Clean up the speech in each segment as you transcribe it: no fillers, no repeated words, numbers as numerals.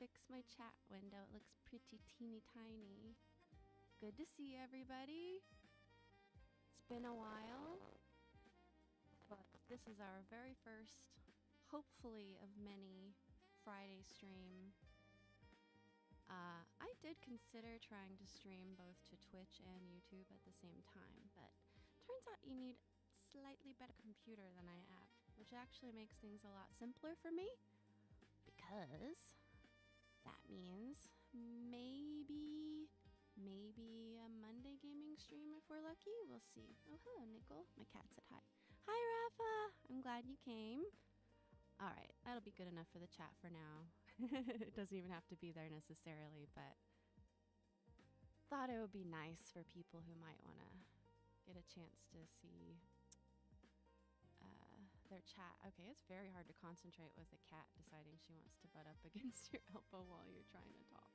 fix my chat window. It looks pretty teeny tiny. Good to see everybody. It's been a while, but this is our very first, hopefully of many, Friday stream. I did consider trying to stream both to Twitch and YouTube at the same time, but turns out you need a slightly better computer than I have, which actually makes things a lot simpler for me, because that means maybe a Monday gaming stream if we're lucky. We'll see. Oh, hello, Nicole. My cat said hi. Hi, Rafa. I'm glad you came. All right, that'll be good enough for the chat for now. It doesn't even have to be there necessarily, but thought it would be nice for people who might want to get a chance to see their chat. Okay, it's very hard to concentrate with a cat deciding she wants to butt up against your elbow while you're trying to talk.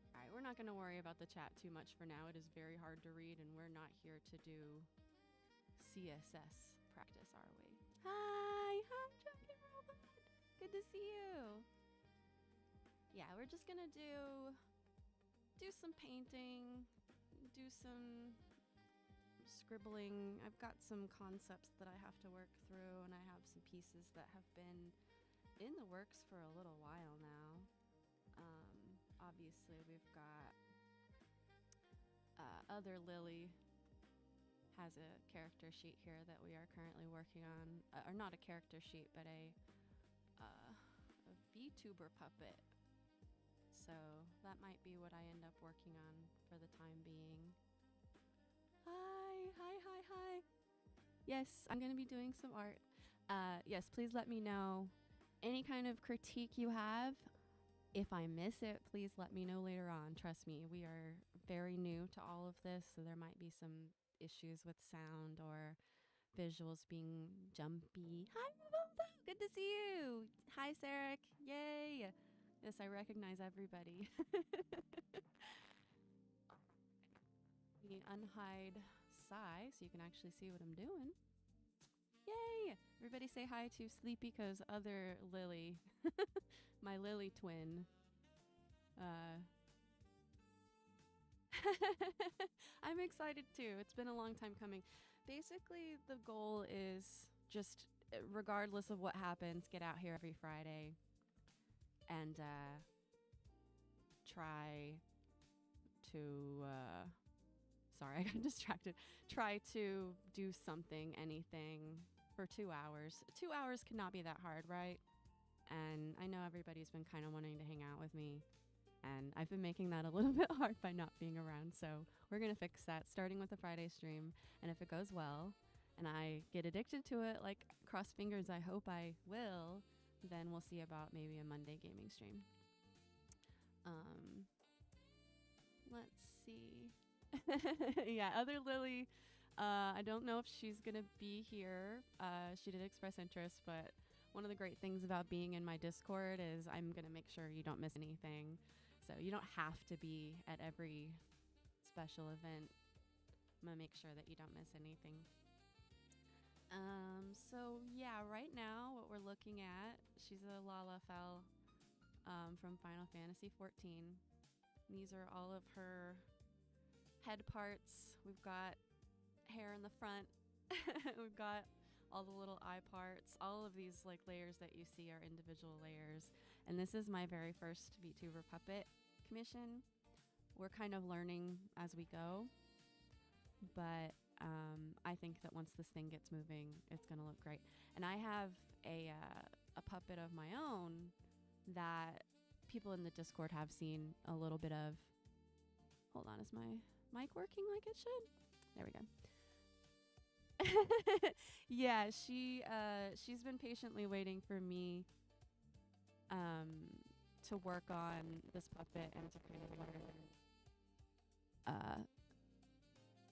All right, we're not going to worry about the chat too much for now. It is very hard to read, and we're not here to do CSS practice, are we? Hi, Drunken Robot. Good to see you. Yeah, we're just gonna do some painting, do some scribbling. I've got some concepts that I have to work through, and I have some pieces that have been in the works for a little while now. Obviously, we've got Other Lily has a character sheet here that we are currently working on, or not a character sheet, but a vTuber puppet. So that might be what I end up working on for the time being. Hi. Yes, I'm gonna be doing some art. Yes, please let me know any kind of critique you have. If I miss it, please let me know later on. Trust me, we are very new to all of this, so there might be some issues with sound or visuals being jumpy. Hi, Rivaldo! Good to see you! Hi, Sarek! Yay! Yes, I recognize everybody. Let me unhide Sai so you can actually see what I'm doing. Yay! Everybody say hi to Sleepy Co's Other Lily. My Lily twin. I'm excited too. It's been a long time coming. Basically, the goal is just, regardless of what happens, get out here every Friday and try to... sorry, I got distracted. Try to do something, anything, for 2 hours. 2 hours cannot be that hard, right? And I know everybody's been kind of wanting to hang out with me, and I've been making that a little bit hard by not being around, so we're gonna fix that, starting with the Friday stream. And if it goes well, and I get addicted to it, like, cross fingers, I hope I will, then we'll see about maybe a Monday gaming stream. Let's see. Yeah, Other Lily, I don't know if she's gonna be here. She did express interest, but one of the great things about being in my Discord is I'm gonna make sure you don't miss anything. So you don't have to be at every special event. I'm gonna make sure that you don't miss anything. So yeah, right now what we're looking at, she's a Lalafell from Final Fantasy XIV. These are all of her head parts. We've got hair in the front. We've got all the little eye parts. All of these like layers that you see are individual layers. And this is my very first VTuber puppet commission. We're kind of learning as we go, but I think that once this thing gets moving, it's gonna look great. And I have a puppet of my own that people in the Discord have seen a little bit of. Hold on, is my mic working like it should? There we go. Yeah, she's been patiently waiting for me to work on this puppet and to kind of learn.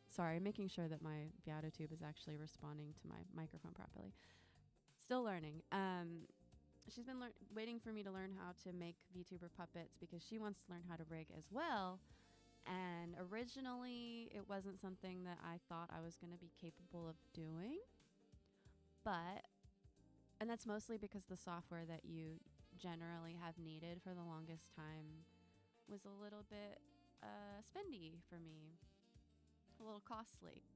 Sorry, making sure that my vTuber is actually responding to my microphone properly. Still learning. She's been waiting for me to learn how to make VTuber puppets because she wants to learn how to rig as well. And originally, it wasn't something that I thought I was going to be capable of doing. But And that's mostly because the software that you generally have needed for the longest time was a little bit spendy for me, a little costly.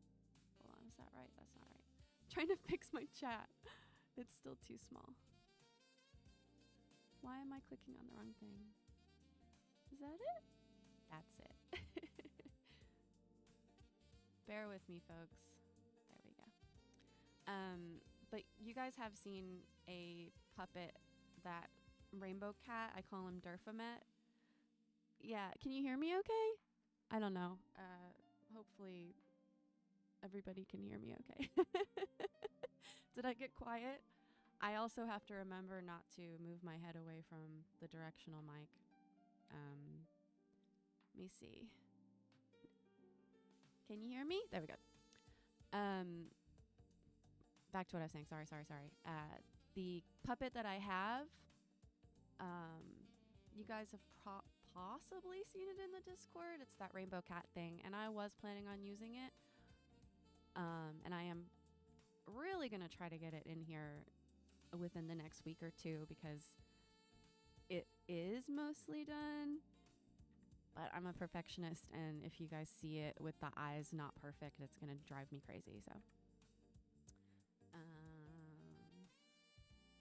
Hold on, is that right? That's not right. I'm trying to fix my chat. It's still too small. Why am I clicking on the wrong thing? Is that it? That's it. Bear with me, folks. There we go. But you guys have seen a puppet, that rainbow cat. I call him Durfamet. Yeah, can you hear me okay? I don't know. Hopefully everybody can hear me okay. Did I get quiet? I also have to remember not to move my head away from the directional mic. Let me see. Can you hear me? There we go. Back to what I was saying. Sorry. The puppet that I have, you guys have possibly seen it in the Discord. It's that rainbow cat thing, and I was planning on using it. And I am really going to try to get it in here within the next week or two because it is mostly done. But I'm a perfectionist, and if you guys see it with the eyes not perfect, it's going to drive me crazy. So,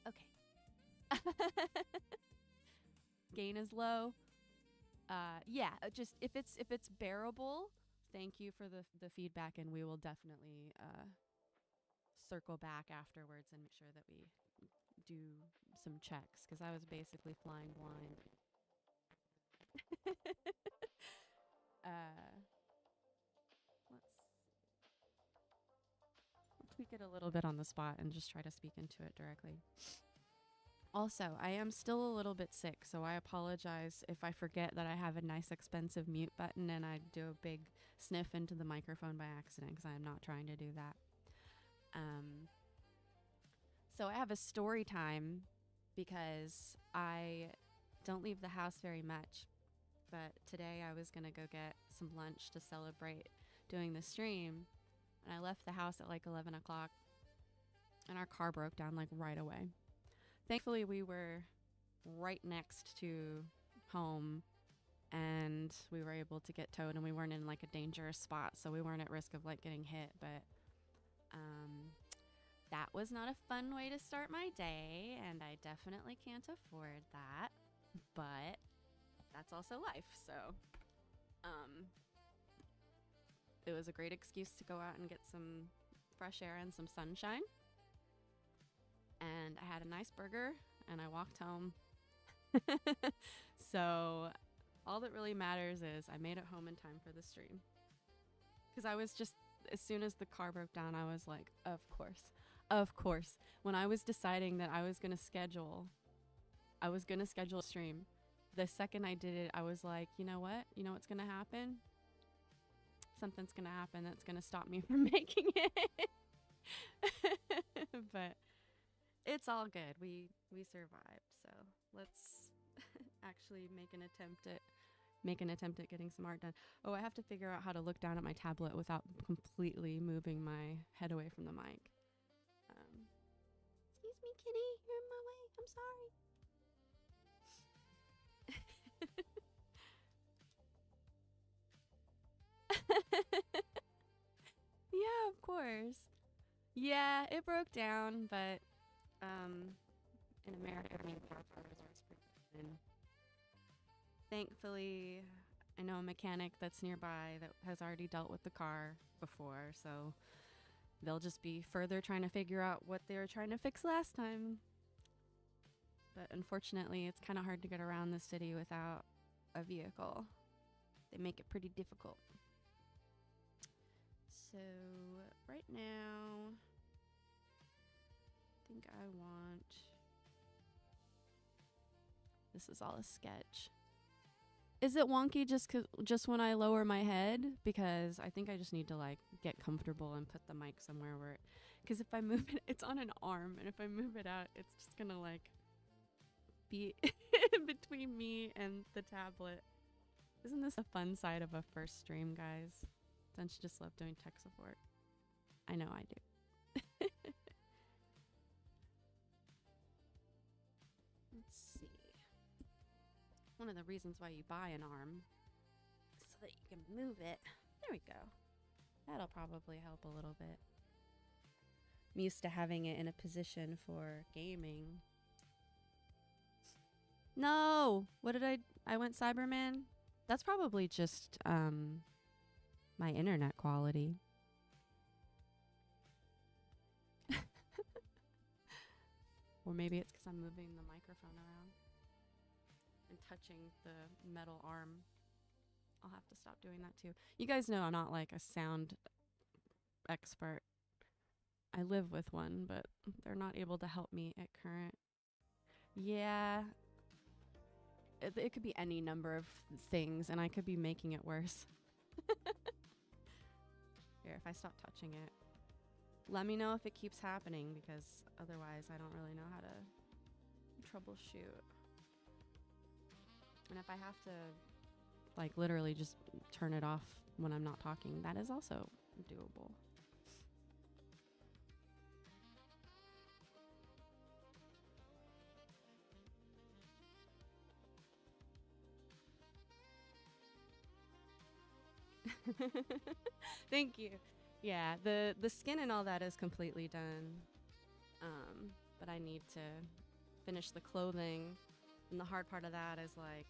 okay. Gain is low. Yeah, just if it's bearable, thank you for the feedback, and we will definitely circle back afterwards and make sure that we do some checks because I was basically flying blind. Let's tweak it a little bit on the spot and just try to speak into it directly. Also, I am still a little bit sick, so I apologize if I forget that I have a nice expensive mute button and I do a big sniff into the microphone by accident because I am not trying to do that. So I have a story time because I don't leave the house very much. But today I was going to go get some lunch to celebrate doing the stream. And I left the house at like 11 o'clock. And our car broke down like right away. Thankfully, we were right next to home. And we were able to get towed. And we weren't in like a dangerous spot. So we weren't at risk of like getting hit. But that was not a fun way to start my day. And I definitely can't afford that. But that's also life. So it was a great excuse to go out and get some fresh air and some sunshine. And I had a nice burger and I walked home. So all that really matters is I made it home in time for the stream. Because I was just, as soon as the car broke down, I was like, of course. When I was deciding that I was going to schedule a stream, the second I did it, I was like, you know what? You know what's going to happen? Something's going to happen that's going to stop me from making it. But it's all good. We survived. So let's actually make an attempt at getting some art done. Oh, I have to figure out how to look down at my tablet without completely moving my head away from the mic. Excuse me, kitty. You're in my way. I'm sorry. Yeah, of course. Yeah, it broke down, but in America, I mean, car parts are pretty good. Thankfully, I know a mechanic that's nearby that has already dealt with the car before, so they'll just be further trying to figure out what they were trying to fix last time. But unfortunately, it's kind of hard to get around the city without a vehicle. They make it pretty difficult. So right now, I think I want, this is all a sketch. Is it wonky just when I lower my head? Because I think I just need to like get comfortable and put the mic somewhere where, because if I move it, it's on an arm, and if I move it out, it's just gonna like be between me and the tablet. Isn't this the fun side of a first stream, guys? Don't you just love doing tech support? I know I do. one of the reasons why you buy an arm, so that you can move it. There we go. That'll probably help a little bit. I'm used to having it in a position for gaming. No! What did I went Cyberman? That's probably just my internet quality. Or maybe it's because I'm moving the microphone around and touching the metal arm. I'll have to stop doing that too. You guys know I'm not like a sound expert. I live with one, but they're not able to help me at current. Yeah. It could be any number of things, and I could be making it worse. Here, if I stop touching it, let me know if it keeps happening, because otherwise I don't really know how to troubleshoot. And if I have to, like, literally just turn it off when I'm not talking, that is also doable. Thank you. Yeah, the skin and all that is completely done. But I need to finish the clothing. And the hard part of that is like,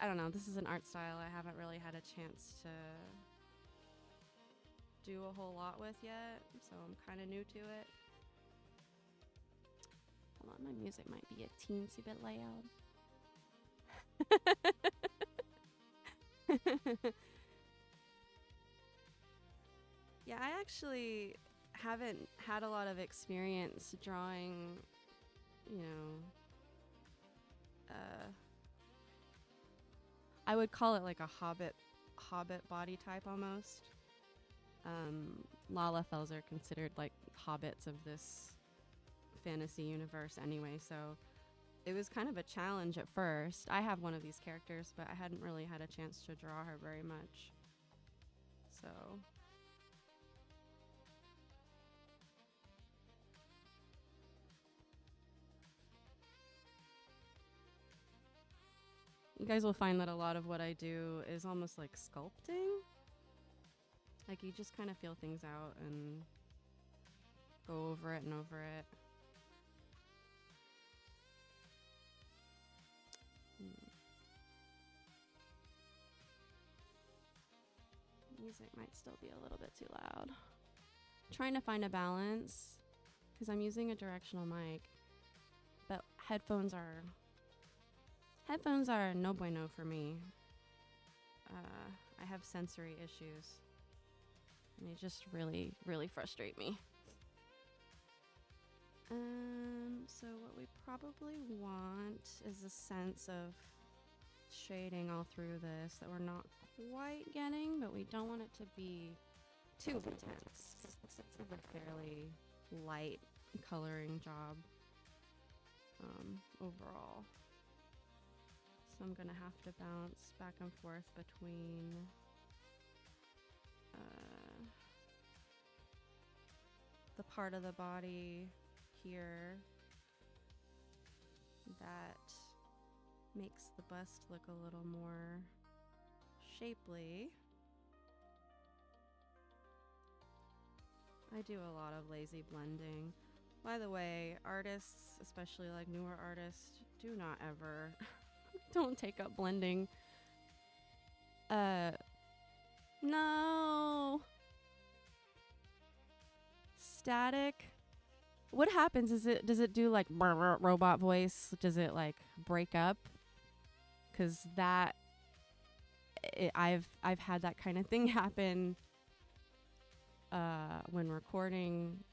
I don't know, this is an art style I haven't really had a chance to do a whole lot with yet. So I'm kind of new to it. Hold on, my music might be a teensy bit loud. Yeah, I actually haven't had a lot of experience drawing, you know, I would call it like a hobbit body type almost. Lalafels are considered like hobbits of this fantasy universe anyway, so it was kind of a challenge at first. I have one of these characters, but I hadn't really had a chance to draw her very much. So you guys will find that a lot of what I do is almost like sculpting. Like you just kind of feel things out and go over it and over it. Music might still be a little bit too loud. Trying to find a balance because I'm using a directional mic, but headphones are no bueno for me. I have sensory issues, and they just really, really frustrate me. So what we probably want is a sense of shading all through this that we're not quite getting, but we don't want it to be too intense. This is a fairly light coloring job overall. So I'm gonna have to bounce back and forth between the part of the body here that makes the bust look a little more shapely. I do a lot of lazy blending. By the way, artists, especially like newer artists, do not ever don't take up blending. No. Static. What happens? Does it do like robot voice? Does it like break up? Cause I've had that kind of thing happen when recording,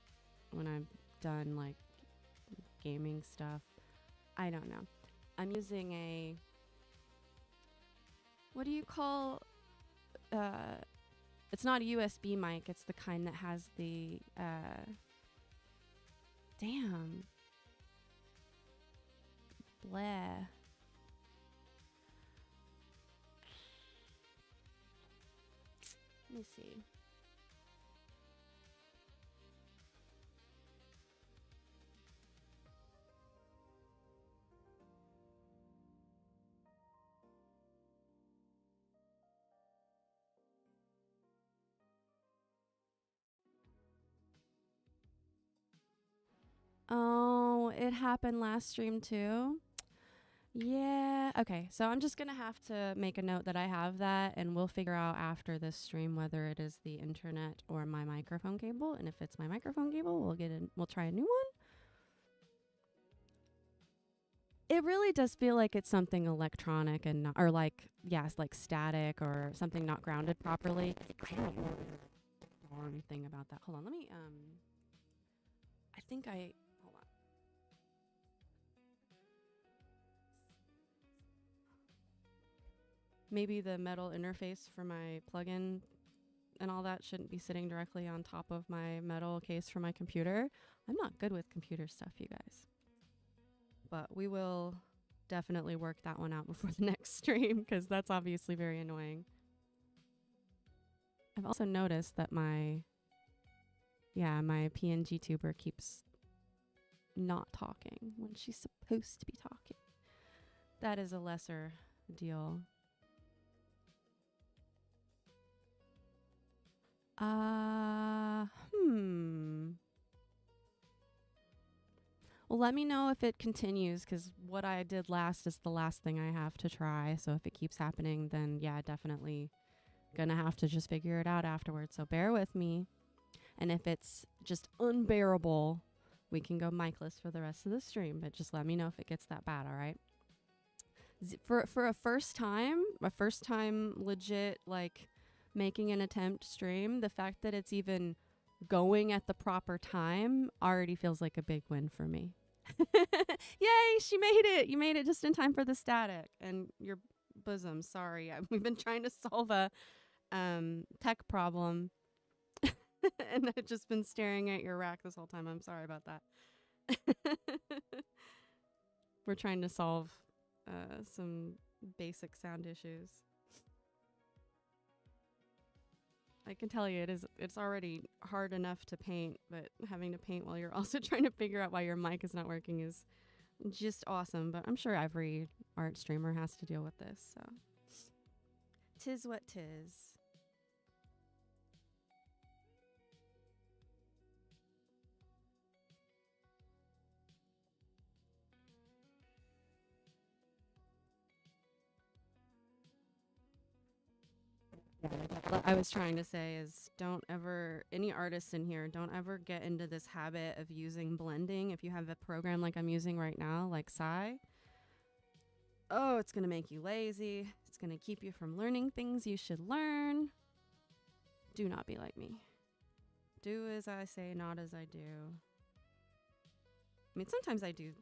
when I've done like gaming stuff. I don't know. I'm using a, what do you call, it's not a USB mic, it's the kind that has the, damn. Bleh. Let me see. Oh, it happened last stream too. Yeah. Okay. So I'm just going to have to make a note that I have that, and we'll figure out after this stream whether it is the internet or my microphone cable. And if it's my microphone cable, we'll try a new one. It really does feel like it's something electronic and not, or like, yes, like static or something not grounded properly. I don't know anything about that. Hold on. Let me, I think I, hold on. Maybe the metal interface for my plugin and all that shouldn't be sitting directly on top of my metal case for my computer. I'm not good with computer stuff, you guys. But we will definitely work that one out before the next stream, because that's obviously very annoying. I've also noticed that my PNG tuber keeps not talking when she's supposed to be talking. That is a lesser deal. Well, let me know if it continues, because what I did last is the last thing I have to try. So if it keeps happening, then yeah, definitely gonna have to just figure it out afterwards. So bear with me. And if it's just unbearable, we can go micless for the rest of the stream. But just let me know if it gets that bad, all right? For a first time legit, like, making an attempt stream, the fact that it's even going at the proper time already feels like a big win for me. Yay, she made it. You made it just in time for the static and your bosom. Sorry. We've been trying to solve a tech problem and I've just been staring at your rack this whole time. I'm sorry about that. We're trying to solve some basic sound issues. I can tell you it's already hard enough to paint, but having to paint while you're also trying to figure out why your mic is not working is just awesome. But I'm sure every art streamer has to deal with this, so 'tis what 'tis. What I was trying to say is, don't ever, any artists in here, don't ever get into this habit of using blending. If you have a program like I'm using right now, like Psy, oh, it's going to make you lazy. It's going to keep you from learning things you should learn. Do not be like me. Do as I say, not as I do. I mean, sometimes I do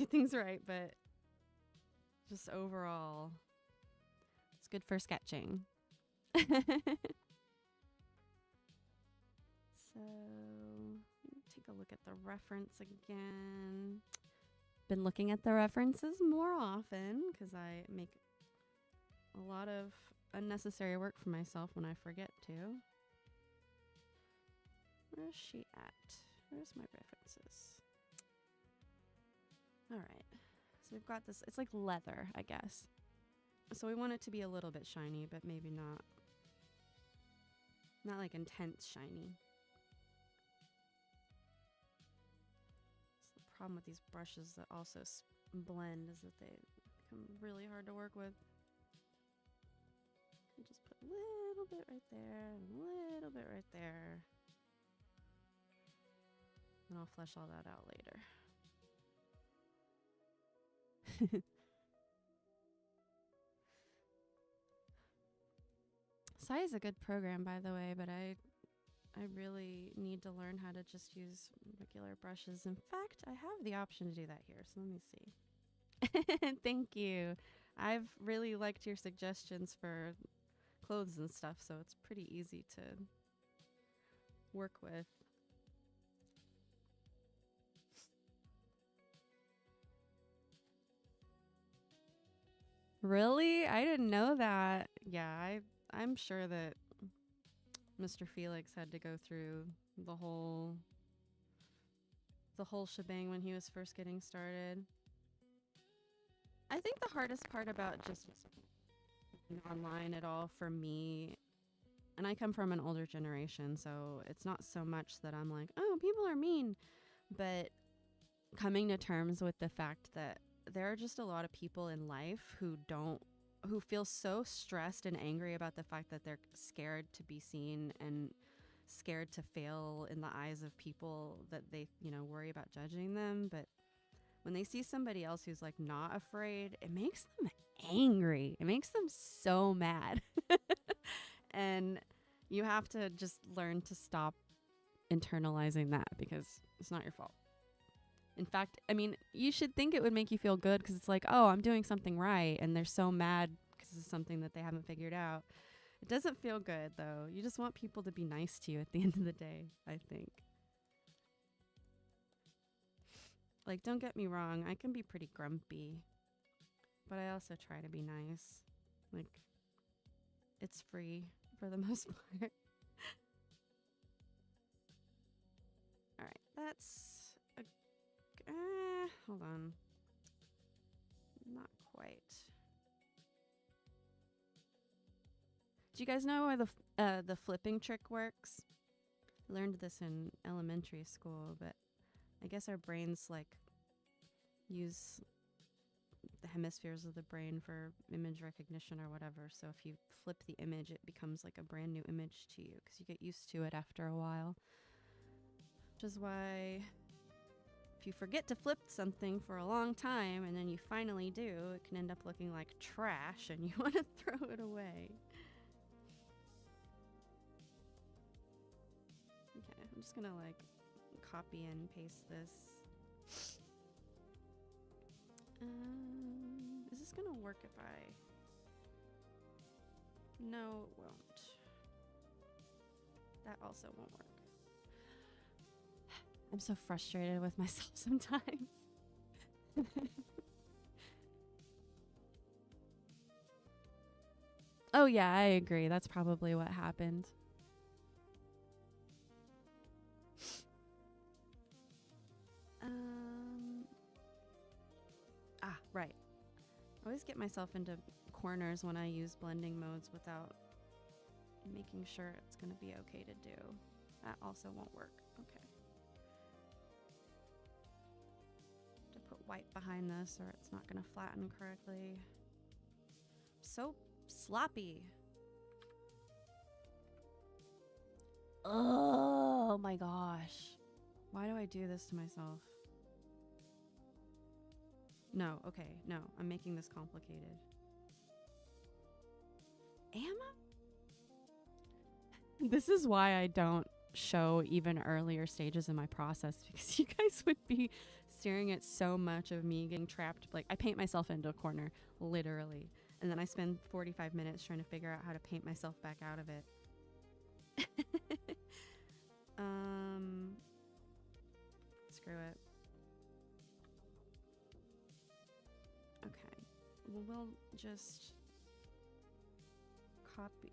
things right, but just overall, it's good for sketching. So, take a look at the reference again. Been looking at the references more often because I make a lot of unnecessary work for myself when I forget to. Where's she at? Where's my references? All right. So we've got this. It's like leather, I guess. So we want it to be a little bit shiny, but maybe not. Not like intense shiny. So the problem with these brushes that also blend is that they become really hard to work with. You just put a little bit right there, and a little bit right there. And I'll flesh all that out later. Sai is a good program, by the way, but I really need to learn how to just use regular brushes. In fact, I have the option to do that here, so let me see. Thank you. I've really liked your suggestions for clothes and stuff, so it's pretty easy to work with. Really? I didn't know that. Yeah, I'm sure that Mr. Felix had to go through the whole shebang when he was first getting started. I think the hardest part about just being online at all for me, and I come from an older generation, so it's not so much that I'm like, oh, people are mean, but coming to terms with the fact that there are just a lot of people in life who feel so stressed and angry about the fact that they're scared to be seen and scared to fail in the eyes of people that they, worry about judging them. But when they see somebody else who's like not afraid, it makes them angry. It makes them so mad. And you have to just learn to stop internalizing that because it's not your fault. In fact, I mean, you should think it would make you feel good because it's like, oh, I'm doing something right. And they're so mad because it's something that they haven't figured out. It doesn't feel good, though. You just want people to be nice to you at the end of the day, I think. Like, don't get me wrong. I can be pretty grumpy. But I also try to be nice. Like, it's free for the most part. All right, that's... hold on. Not quite. Do you guys know how the flipping trick works? I learned this in elementary school, but I guess our brains like use the hemispheres of the brain for image recognition or whatever. So if you flip the image, it becomes like a brand new image to you because you get used to it after a while. Which is why if you forget to flip something for a long time and then you finally do, it can end up looking like trash and you want to throw it away. Okay, I'm just gonna like copy and paste this. Is this gonna work if I... No, it won't. That also won't work. I'm so frustrated with myself sometimes. Oh yeah, I agree. That's probably what happened. Right. I always get myself into corners when I use blending modes without making sure it's going to be okay to do. That also won't work. Okay. To put white behind this or it's not going to flatten correctly. So sloppy. Oh my gosh. Why do I do this to myself? No, okay, no, I'm making this complicated. Am I? This is why I don't show even earlier stages in my process because you guys would be staring at so much of me getting trapped. Like, I paint myself into a corner, literally, and then I spend 45 minutes trying to figure out how to paint myself back out of it. Screw it. Okay. Well, we'll just copy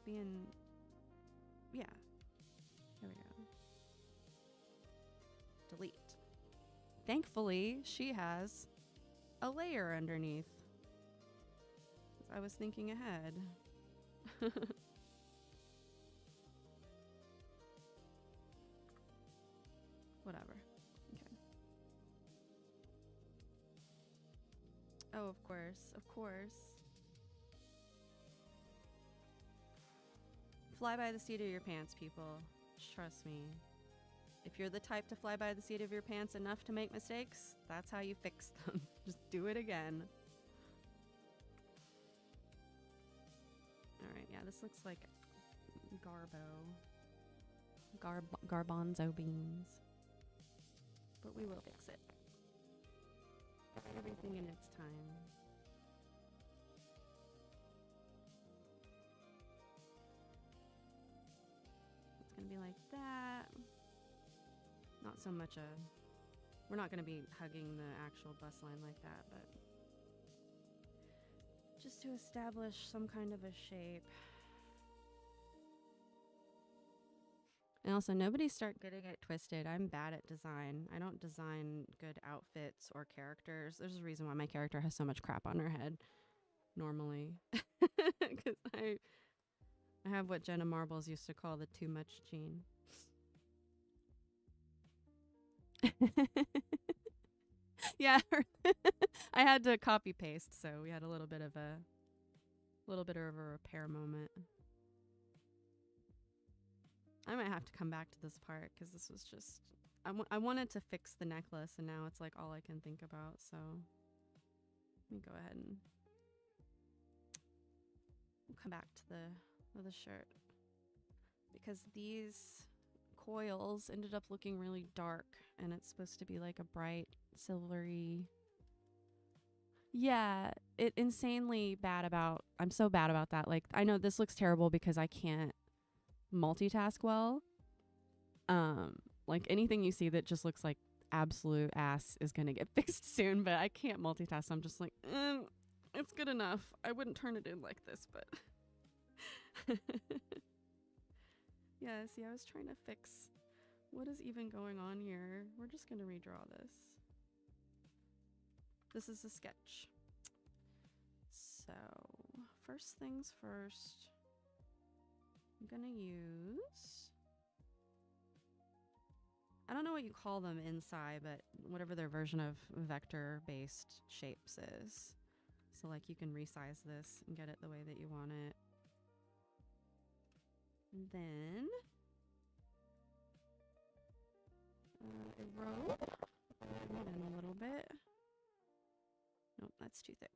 and yeah. Here we go. Delete. Thankfully, she has a layer underneath. I was thinking ahead. Whatever. Okay. Oh, of course. Of course. Fly by the seat of your pants, people. Trust me. If you're the type to fly by the seat of your pants enough to make mistakes, that's how you fix them. Just do it again. Alright, yeah, this looks like garbanzo beans. But we will fix it. Everything in its time. It's gonna be like that. Not so much we're not gonna be hugging the actual bus line like that, but just to establish some kind of a shape. And also, nobody start getting it twisted. I'm bad at design. I don't design good outfits or characters. There's a reason why my character has so much crap on her head normally. Because I have what Jenna Marbles used to call the too much gene. Yeah, I had to copy paste, so we had a little bit of a repair moment. I might have to come back to this part because this was just I wanted to fix the necklace, and now it's like all I can think about. So let me go ahead and we'll come back to the shirt because these coils ended up looking really dark, and it's supposed to be like a bright silvery. Yeah, it insanely bad about. I'm so bad about that. Like, I know this looks terrible because I can't multitask well. Like anything you see that just looks like absolute ass is gonna get fixed soon, but I can't multitask. So I'm just like, it's good enough. I wouldn't turn it in like this, but yeah. See, I was trying to fix what is even going on here. We're just gonna redraw this. This is a sketch. So first things first, I'm gonna use, I don't know what you call them inside, but whatever their version of vector-based shapes is. So like you can resize this and get it the way that you want it. And then a rope. Add in a little bit. Nope, that's too thick.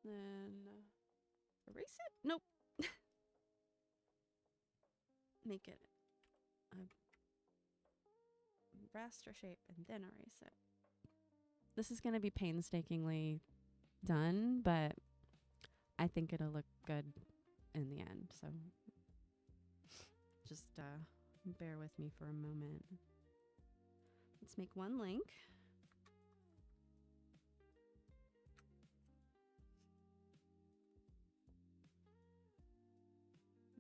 Then erase it? Nope. Make it a raster shape and then erase it. This is going to be painstakingly done, but I think it'll look good in the end. So just bear with me for a moment. Let's make one link.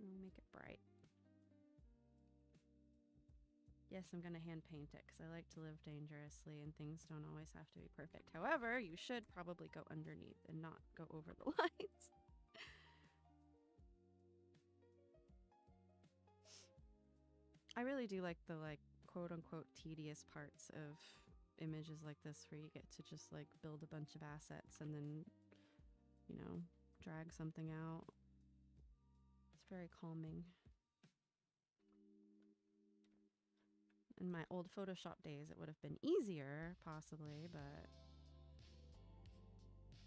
We'll make it bright. Yes, I'm going to hand paint it because I like to live dangerously and things don't always have to be perfect. However, you should probably go underneath and not go over the lines. I really do like the quote unquote tedious parts of images like this where you get to just like build a bunch of assets and then, you know, drag something out. It's very calming. In my old Photoshop days, it would have been easier, possibly, but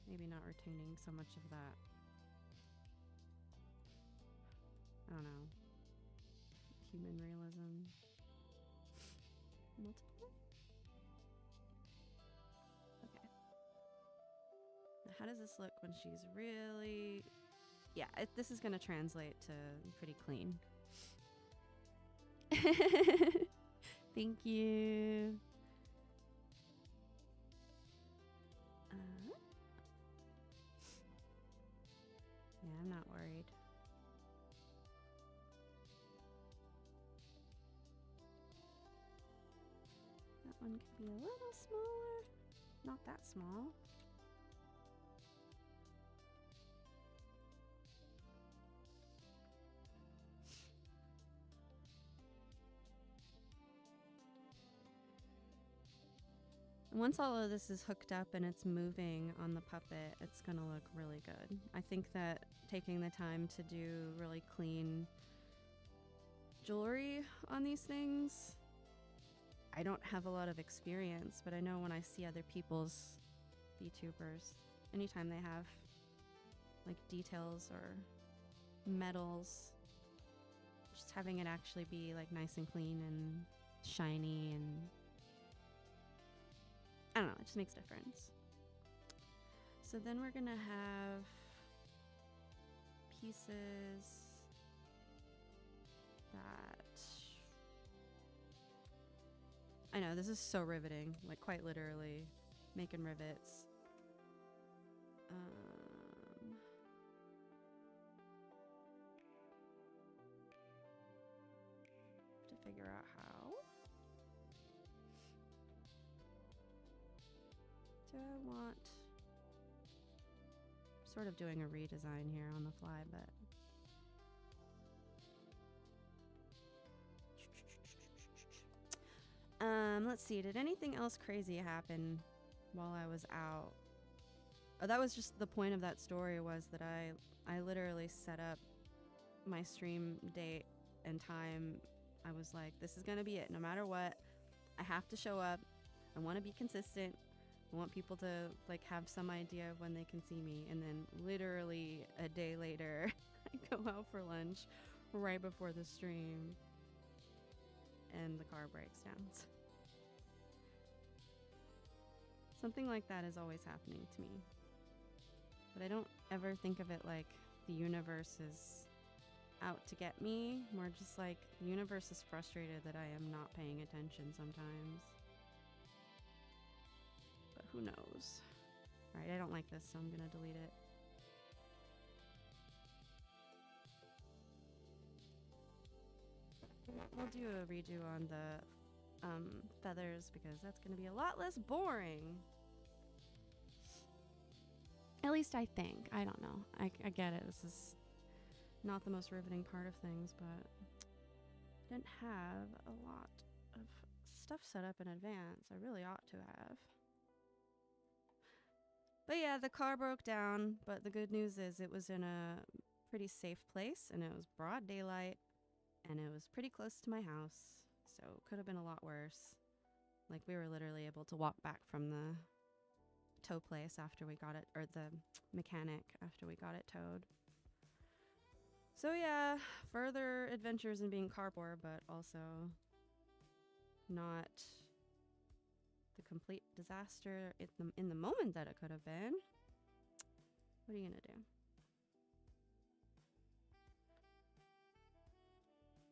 maybe not retaining so much of that. I don't know. Human realism. Multiple? Okay. Now, how does this look when she's really... Yeah, this is going to translate to pretty clean. Thank you. Yeah, I'm not worried. That one could be a little smaller. Not that small. Once all of this is hooked up and it's moving on the puppet, it's going to look really good. I think that taking the time to do really clean jewelry on these things, I don't have a lot of experience, but I know when I see other people's vTubers, anytime they have like details or metals, just having it actually be like nice and clean and shiny and I don't know, it just makes a difference. So then we're gonna have pieces that, I know this is so riveting, like quite literally making rivets. To figure out how. Do I want, sort of doing a redesign here on the fly, but Let's see. Did anything else crazy happen while I was out? Oh, that was just the point of that story, was that I literally set up my stream date and time. I was like, this is going to be it. No matter what, I have to show up. I want to be consistent. I want people to like have some idea of when they can see me. And then literally a day later, I go out for lunch right before the stream and the car breaks down. Something like that is always happening to me. But I don't ever think of it like the universe is out to get me. More just like the universe is frustrated that I am not paying attention sometimes. But who knows? Alright, I don't like this, so I'm gonna delete it. We'll do a redo on the feathers because that's gonna be a lot less boring. At least I think. I don't know. I get it. This is not the most riveting part of things, but I didn't have a lot of stuff set up in advance. I really ought to have. But yeah, the car broke down, but the good news is it was in a pretty safe place, and it was broad daylight, and it was pretty close to my house, so it could have been a lot worse. Like, we were literally able to walk back from the tow place after we got it, or the mechanic after we got it towed. So yeah, further adventures in being car poor, but also not the complete disaster in the moment that it could have been. What are you gonna do?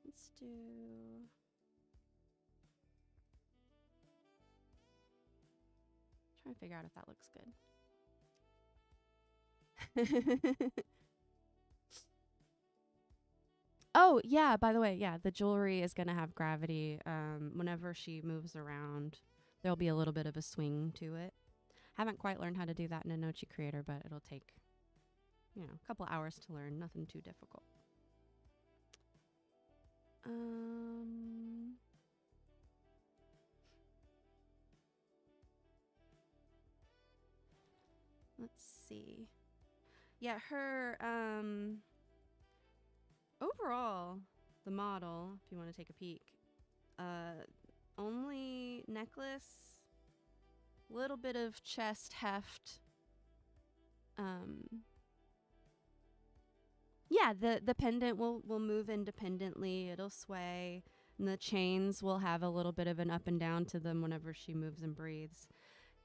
Let's do... Trying to figure out if that looks good. Oh, yeah, by the way, yeah, the jewelry is going to have gravity. Whenever she moves around, there'll be a little bit of a swing to it. Haven't quite learned how to do that in Inochi Creator, but it'll take, a couple hours to learn. Nothing too difficult. Let's see. Yeah, her, overall, the model, if you want to take a peek, only necklace, little bit of chest heft. Yeah, the pendant will move independently. It'll sway, and the chains will have a little bit of an up and down to them whenever she moves and breathes.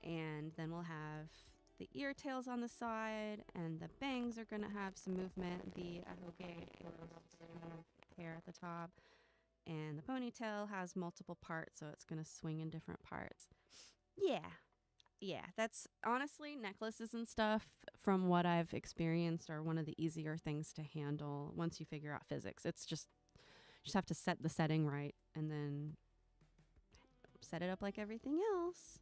And then we'll have the ear tails on the side, and the bangs are going to have some movement. The ahoge hair at the top, and the ponytail has multiple parts, so it's going to swing in different parts. Yeah, that's honestly, necklaces and stuff, from what I've experienced, are one of the easier things to handle once you figure out physics. It's just, you just have to set the setting right and then set it up like everything else.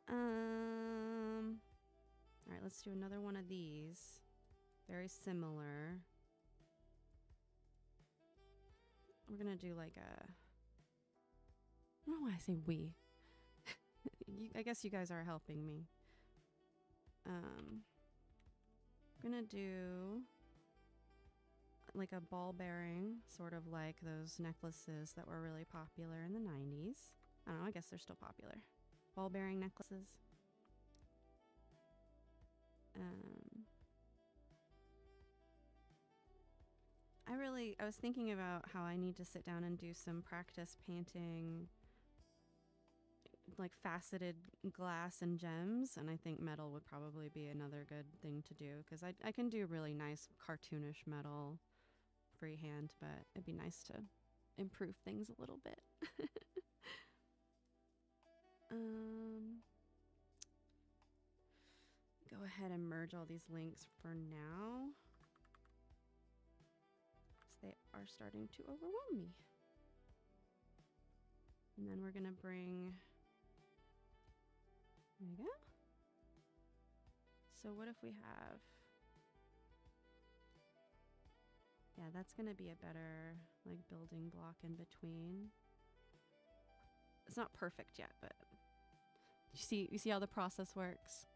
All right, let's do another one of these. Very similar. We're gonna do like a, I don't know why I say we. I guess you guys are helping me. I'm gonna do like a ball bearing, sort of like those necklaces that were really popular in the 90s. I don't know, I guess they're still popular. Ball bearing necklaces. I was thinking about how I need to sit down and do some practice painting like faceted glass and gems, and I think metal would probably be another good thing to do, because I can do really nice cartoonish metal freehand, but it'd be nice to improve things a little bit. Go ahead and merge all these links for now, because they are starting to overwhelm me. And then we're gonna bring, there we go. So what if we have, yeah, that's gonna be a better like building block in between. It's not perfect yet, but you see how the process works.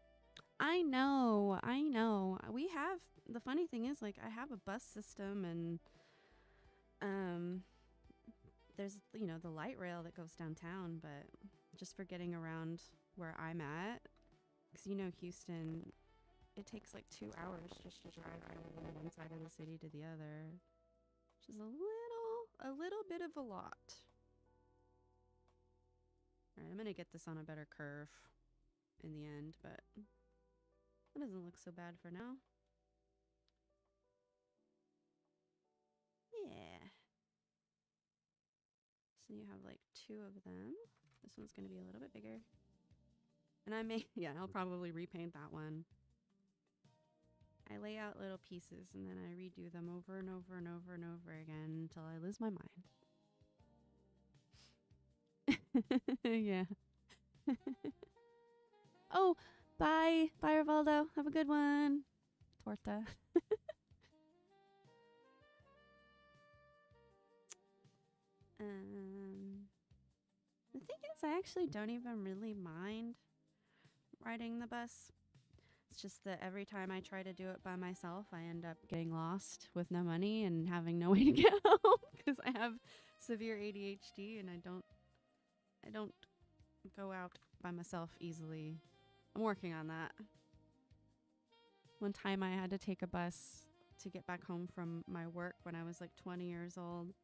I know. We have, the funny thing is, like, I have a bus system, and um there's, the light rail that goes downtown, but just for getting around where I'm at, because Houston, it takes like 2 hours just to drive from one side of the city to the other, which is a little bit of a lot. All right, I'm gonna get this on a better curve in the end, but it doesn't look so bad for now. Yeah. So you have like 2 of them. This one's gonna be a little bit bigger. And I'll probably repaint that one. I lay out little pieces and then I redo them over and over and over and over again until I lose my mind. Yeah. Oh, bye. Bye, Rivaldo. Have a good one. Torta. The thing is, I actually don't even really mind riding the bus. It's just that every time I try to do it by myself, I end up getting lost with no money and having no way to get home because I have severe ADHD and I don't go out by myself easily. I'm working on that. One time I had to take a bus to get back home from my work when I was like 20 years old.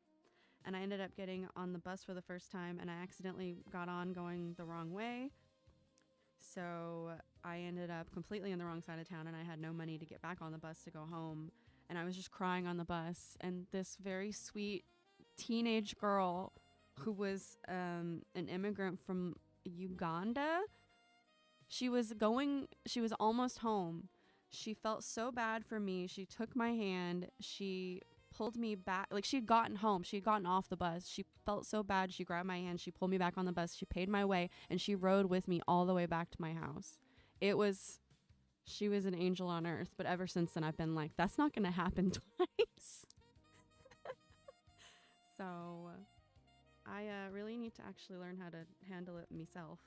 And I ended up getting on the bus for the first time and I accidentally got on going the wrong way. So I ended up completely on the wrong side of town and I had no money to get back on the bus to go home. And I was just crying on the bus. And this very sweet teenage girl who was an immigrant from Uganda, she was almost home. She felt so bad for me. She took my hand. She pulled me back. Like, she had gotten home. She had gotten off the bus. She felt so bad. She grabbed my hand. She pulled me back on the bus. She paid my way, and she rode with me all the way back to my house. She was an angel on earth. But ever since then, I've been like, that's not going to happen twice. So I really need to actually learn how to handle it myself,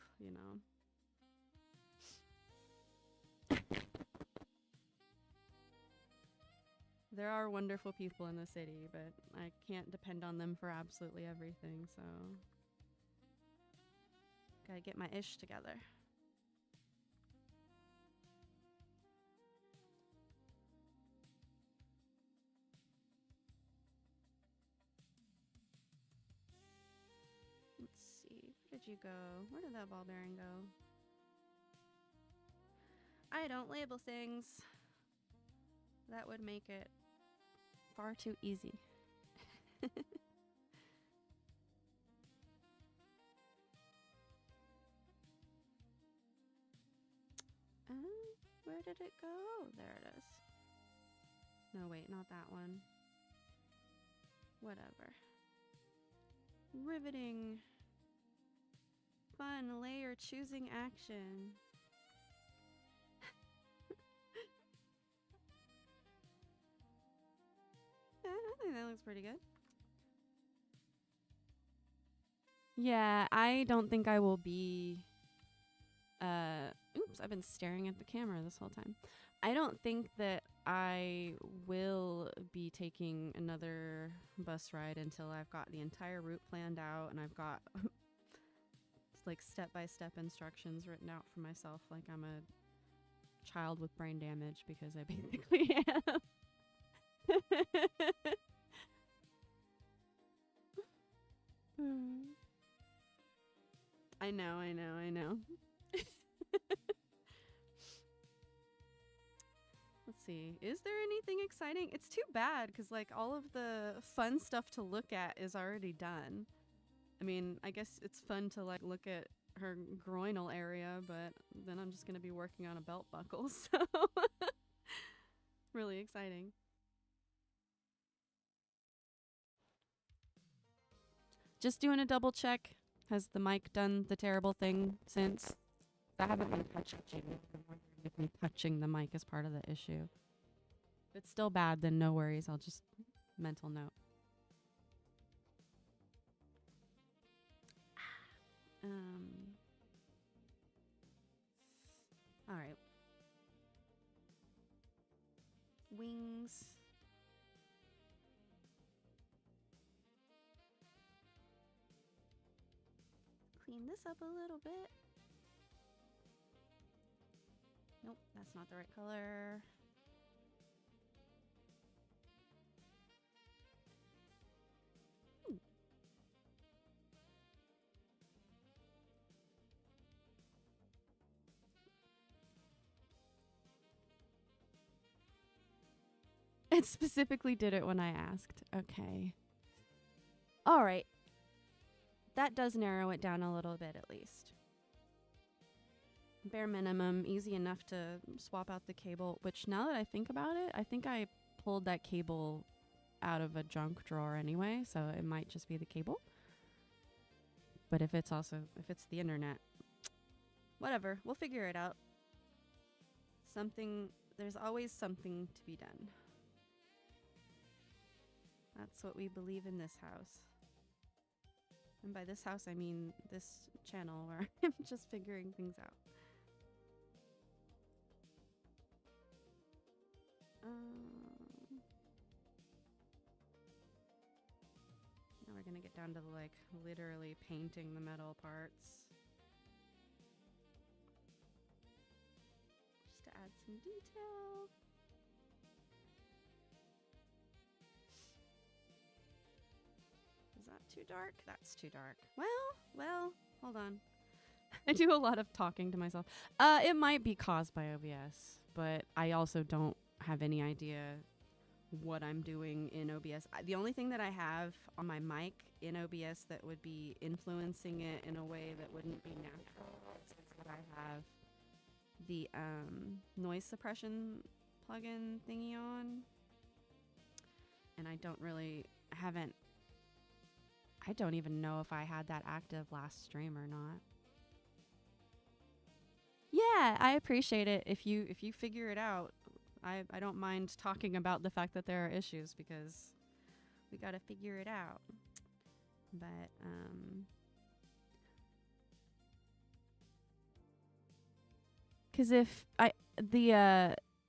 There are wonderful people in the city, but I can't depend on them for absolutely everything, so gotta get my ish together. Let's see, where did you go? Where did that ball bearing go? I don't label things. That would make it far too easy. Where did it go? There it is. No, wait, not that one. Whatever. Riveting. Fun, layer, choosing action. I think that looks pretty good. Yeah, I don't think I will be... Oops, I've been staring at the camera this whole time. I don't think that I will be taking another bus ride until I've got the entire route planned out and I've got like step-by-step instructions written out for myself like I'm a child with brain damage, because I basically am. I know. Let's see. Is there anything exciting? It's too bad because like all of the fun stuff to look at is already done. I mean, I guess it's fun to like look at her groinal area, but then I'm just going to be working on a belt buckle. So really exciting. Just doing a double check. Has the mic done the terrible thing since? I haven't been touching touching the mic is part of the issue. If it's still bad, then no worries. I'll just mental note. All right. Wings. Clean this up a little bit. Nope, that's not the right color. It specifically did it when I asked. Okay. All right. That does narrow it down a little bit at least. Bare minimum, easy enough to swap out the cable, which now that I think about it, I think I pulled that cable out of a junk drawer anyway, so it might just be the cable. But if it's the internet, whatever, we'll figure it out. There's always something to be done. That's what we believe in this house. And by this house, I mean this channel where I'm just figuring things out. Now we're gonna get down to like literally painting the metal parts. Just to add some detail. Is that too dark? That's too dark. Well, hold on. I do a lot of talking to myself. It might be caused by OBS, but I also don't have any idea what I'm doing in OBS. The only thing that I have on my mic in OBS that would be influencing it in a way that wouldn't be natural is that I have the noise suppression plugin thingy on. And I don't even know if I had that active last stream or not. Yeah, I appreciate it if you figure it out. I don't mind talking about the fact that there are issues because we got to figure it out. But cuz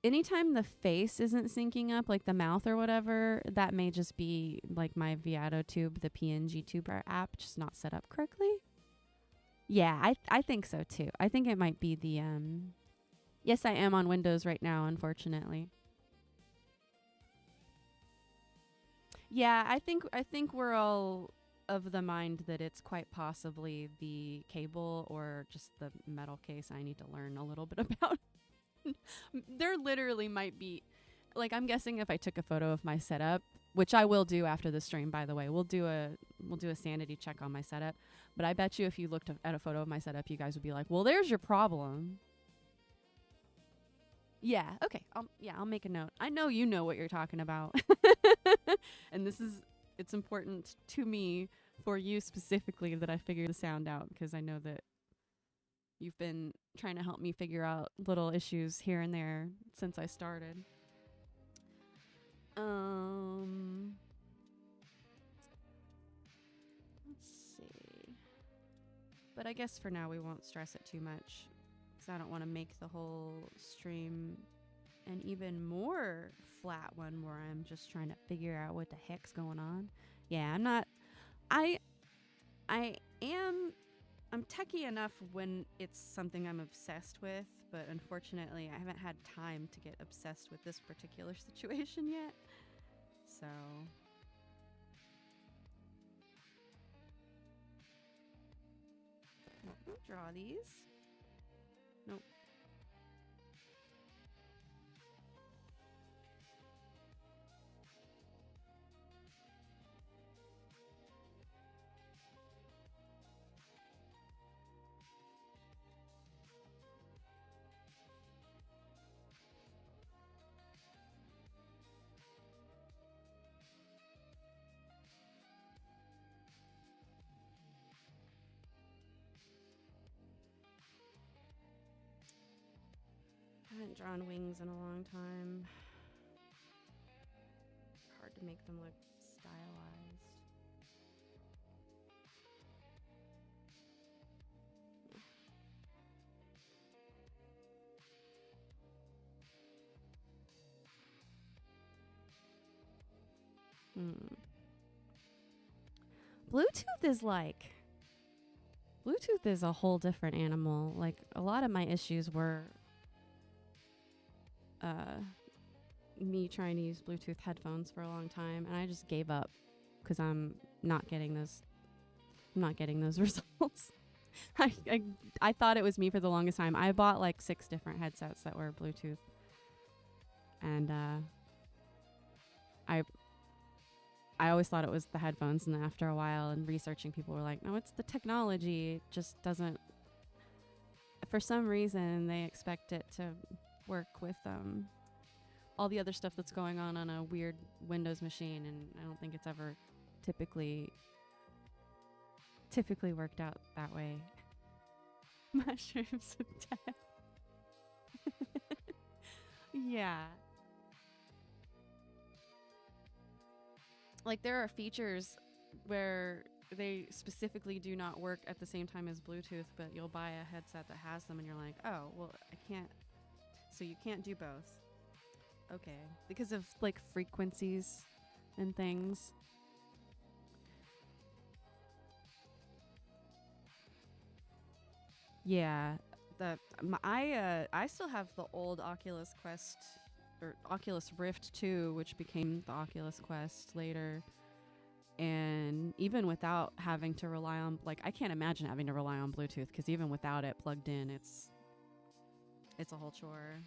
anytime the face isn't syncing up, like the mouth or whatever, that may just be like my vTuber, the PNG tuber app, just not set up correctly. Yeah, I think so too. I think it might be the yes, I am on Windows right now, unfortunately. Yeah, I think we're all of the mind that it's quite possibly the cable or just the metal case I need to learn a little bit about. There literally might be, like, I'm guessing if I took a photo of my setup, which I will do after the stream, by the way, we'll do a sanity check on my setup. But I bet you if you looked at a photo of my setup, you guys would be like, well, there's your problem. Yeah, okay. I'll make a note. I know you know what you're talking about. And it's important to me for you specifically that I figure the sound out because I know that you've been trying to help me figure out little issues here and there since I started. Let's see. But I guess for now we won't stress it too much because I don't want to make the whole stream an even more flat one where I'm just trying to figure out what the heck's going on. Yeah, I'm techie enough when it's something I'm obsessed with, but unfortunately I haven't had time to get obsessed with this particular situation yet. So draw these. Nope. I haven't drawn wings in a long time. Hard to make them look stylized. Hmm. Bluetooth is like Bluetooth is a whole different animal. Like a lot of my issues were uh, me trying to use Bluetooth headphones for a long time, and I just gave up because I'm not getting those. I'm not getting those results. I thought it was me for the longest time. I bought like 6 different headsets that were Bluetooth, and I I always thought it was the headphones, and then after a while and researching, people were like, "No, it's the technology. It just doesn't." For some reason, they expect it to work with all the other stuff that's going on a weird Windows machine, and I don't think it's ever typically worked out that way. Mushrooms of death. Yeah. Like there are features where they specifically do not work at the same time as Bluetooth, but you'll buy a headset that has them and you're like, "Oh, well, I can't." So you can't do both. Okay. Because of like frequencies and things. Yeah. I still have the old Oculus Quest or Oculus Rift 2, which became the Oculus Quest later. And even without having to rely on, like, I can't imagine having to rely on Bluetooth, because even without it plugged in, it's a whole chore.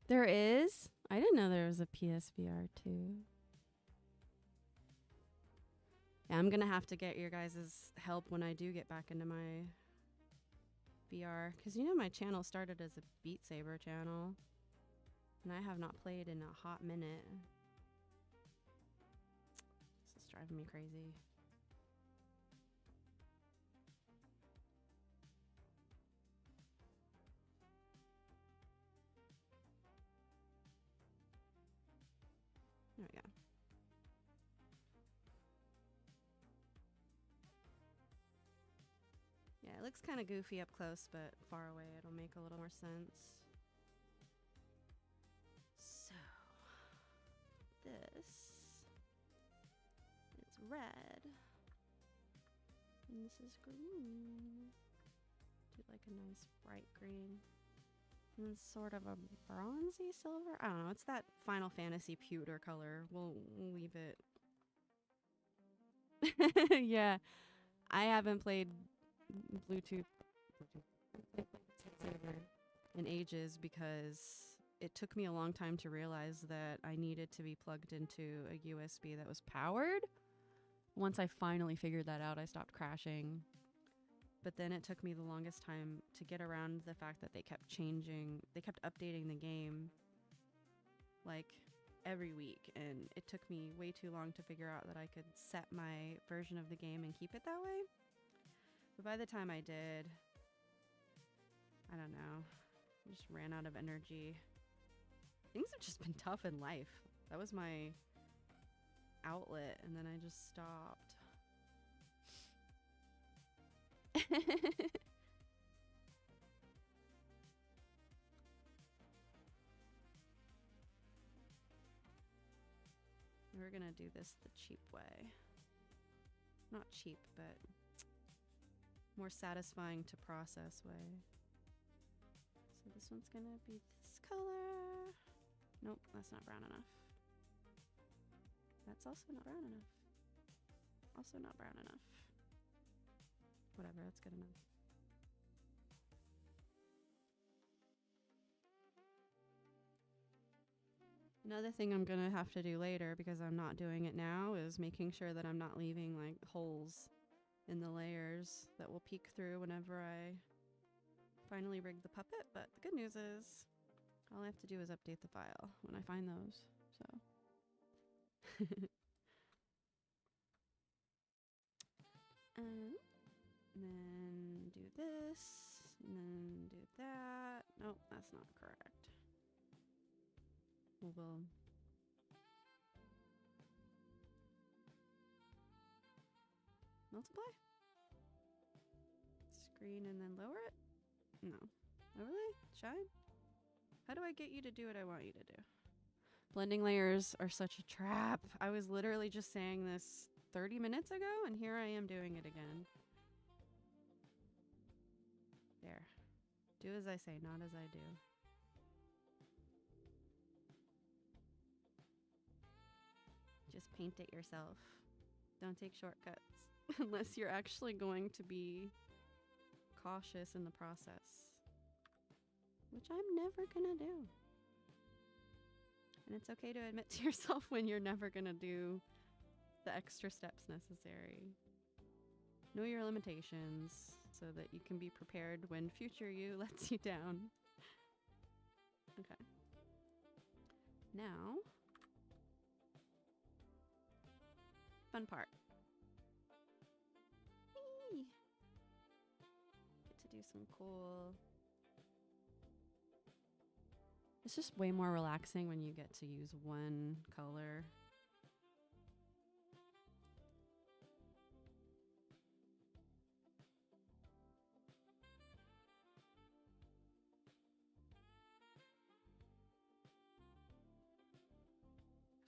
There is? I didn't know there was a PSVR 2. Yeah, I'm going to have to get your guys' help when I do get back into my VR. Because, my channel started as a Beat Saber channel. And I have not played in a hot minute. This is driving me crazy. There we go. Yeah, it looks kind of goofy up close, but far away it'll make a little more sense. So, this is red, and this is green. Do like a nice bright green. And sort of a bronzy silver. I don't know. It's that Final Fantasy pewter color. We'll leave it. Yeah. I haven't played Bluetooth in ages because it took me a long time to realize that I needed to be plugged into a USB that was powered. Once I finally figured that out, I stopped crashing. But then it took me the longest time to get around the fact that they kept updating the game like every week, and it took me way too long to figure out that I could set my version of the game and keep it that way. But by the time I did, I don't know, I just ran out of energy. Things have just been tough in life. That was my outlet, and then I just stopped. We're gonna do this the cheap way. Not cheap, but more satisfying to process way. So this one's gonna be this color. Nope, that's not brown enough. That's also not brown enough. Also not brown enough. Whatever, that's good enough. Another thing I'm gonna have to do later, because I'm not doing it now, is making sure that I'm not leaving like holes in the layers that will peek through whenever I finally rigged the puppet, but the good news is all I have to do is update the file when I find those. So and then do this, and then do that. Nope, that's not correct. We'll multiply. Screen and then lower it? No. Overlay? Shine? How do I get you to do what I want you to do? Blending layers are such a trap. I was literally just saying this 30 minutes ago, and here I am doing it again. There. Do as I say, not as I do. Just paint it yourself. Don't take shortcuts. Unless you're actually going to be cautious in the process. Which I'm never gonna do. And it's okay to admit to yourself when you're never gonna do the extra steps necessary. Know your limitations so that you can be prepared when future you lets you down. Okay. Now, fun part. Whee! Get to do some cool... It's just way more relaxing when you get to use one color.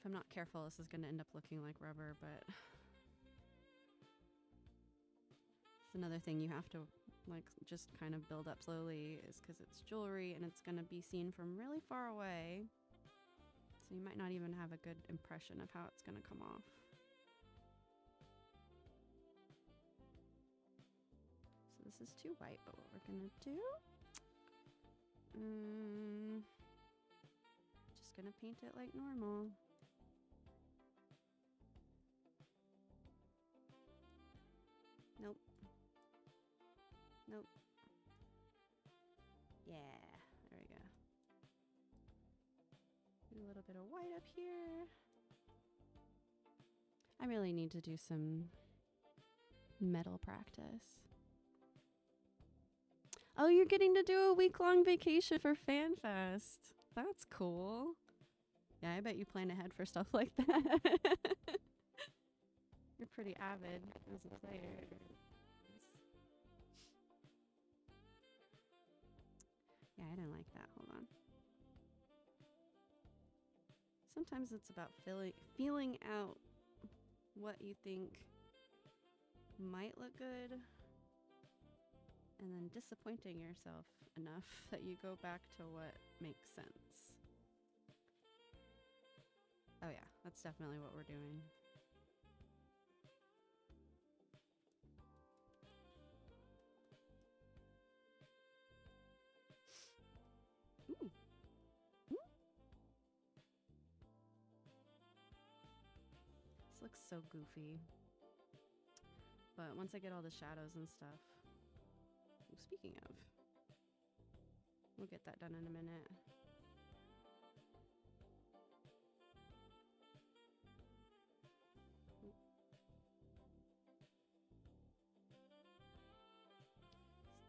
If I'm not careful, this is going to end up looking like rubber, but it's another thing you have to like just kind of build up slowly is because it's jewelry and it's going to be seen from really far away. So you might not even have a good impression of how it's going to come off. So this is too white, but what we're going to do... just going to paint it like normal. Nope. Nope. Yeah, there we go. Do a little bit of white up here. I really need to do some metal practice. Oh, you're getting to do a week-long vacation for FanFest. That's cool. Yeah, I bet you plan ahead for stuff like that. You're pretty avid as a player. Yeah, I didn't like that. Hold on. Sometimes it's about feeling out what you think might look good and then disappointing yourself enough that you go back to what makes sense. Oh yeah, that's definitely what we're doing. Ooh. Ooh. This looks so goofy. But once I get all the shadows and stuff... Ooh, speaking of... We'll get that done in a minute. Ooh.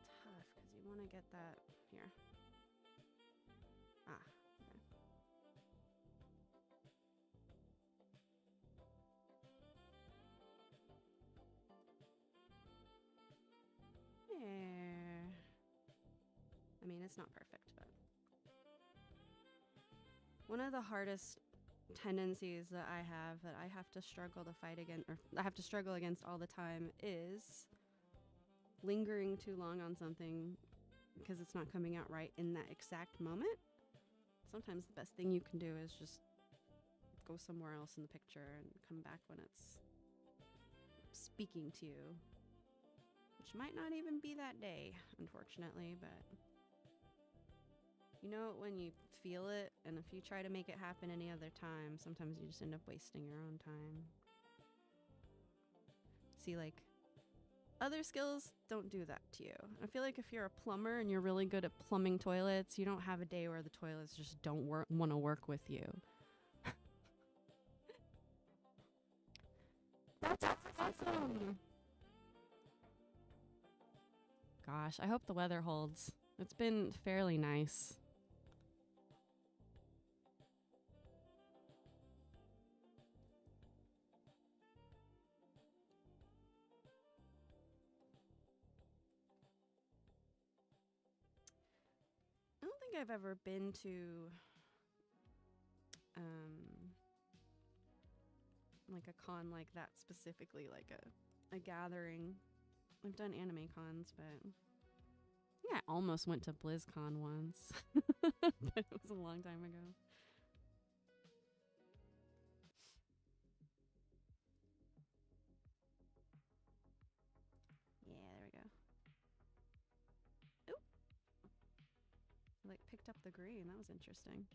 It's tough because you want to get that... Here. Ah, okay. There. I mean, it's not perfect, but... One of the hardest tendencies that I have to struggle to fight against, or I have to struggle against all the time, is lingering too long on something because it's not coming out right in that exact moment. Sometimes the best thing you can do is just go somewhere else in the picture and come back when it's speaking to you, which might not even be that day, unfortunately, but you know when you feel it, and if you try to make it happen any other time, sometimes you just end up wasting your own time. See, like, Other skills don't do that to you. I feel like if you're a plumber and you're really good at plumbing toilets, you don't have a day where the toilets just don't want to work with you. That's awesome. Gosh, I hope the weather holds. It's been fairly nice. I don't think I've ever been to like a con like that specifically, like a gathering. I've done anime cons, but I almost went to BlizzCon once. But it was a long time ago. Yeah, there we go. Oop. I like picked up the green. That was interesting.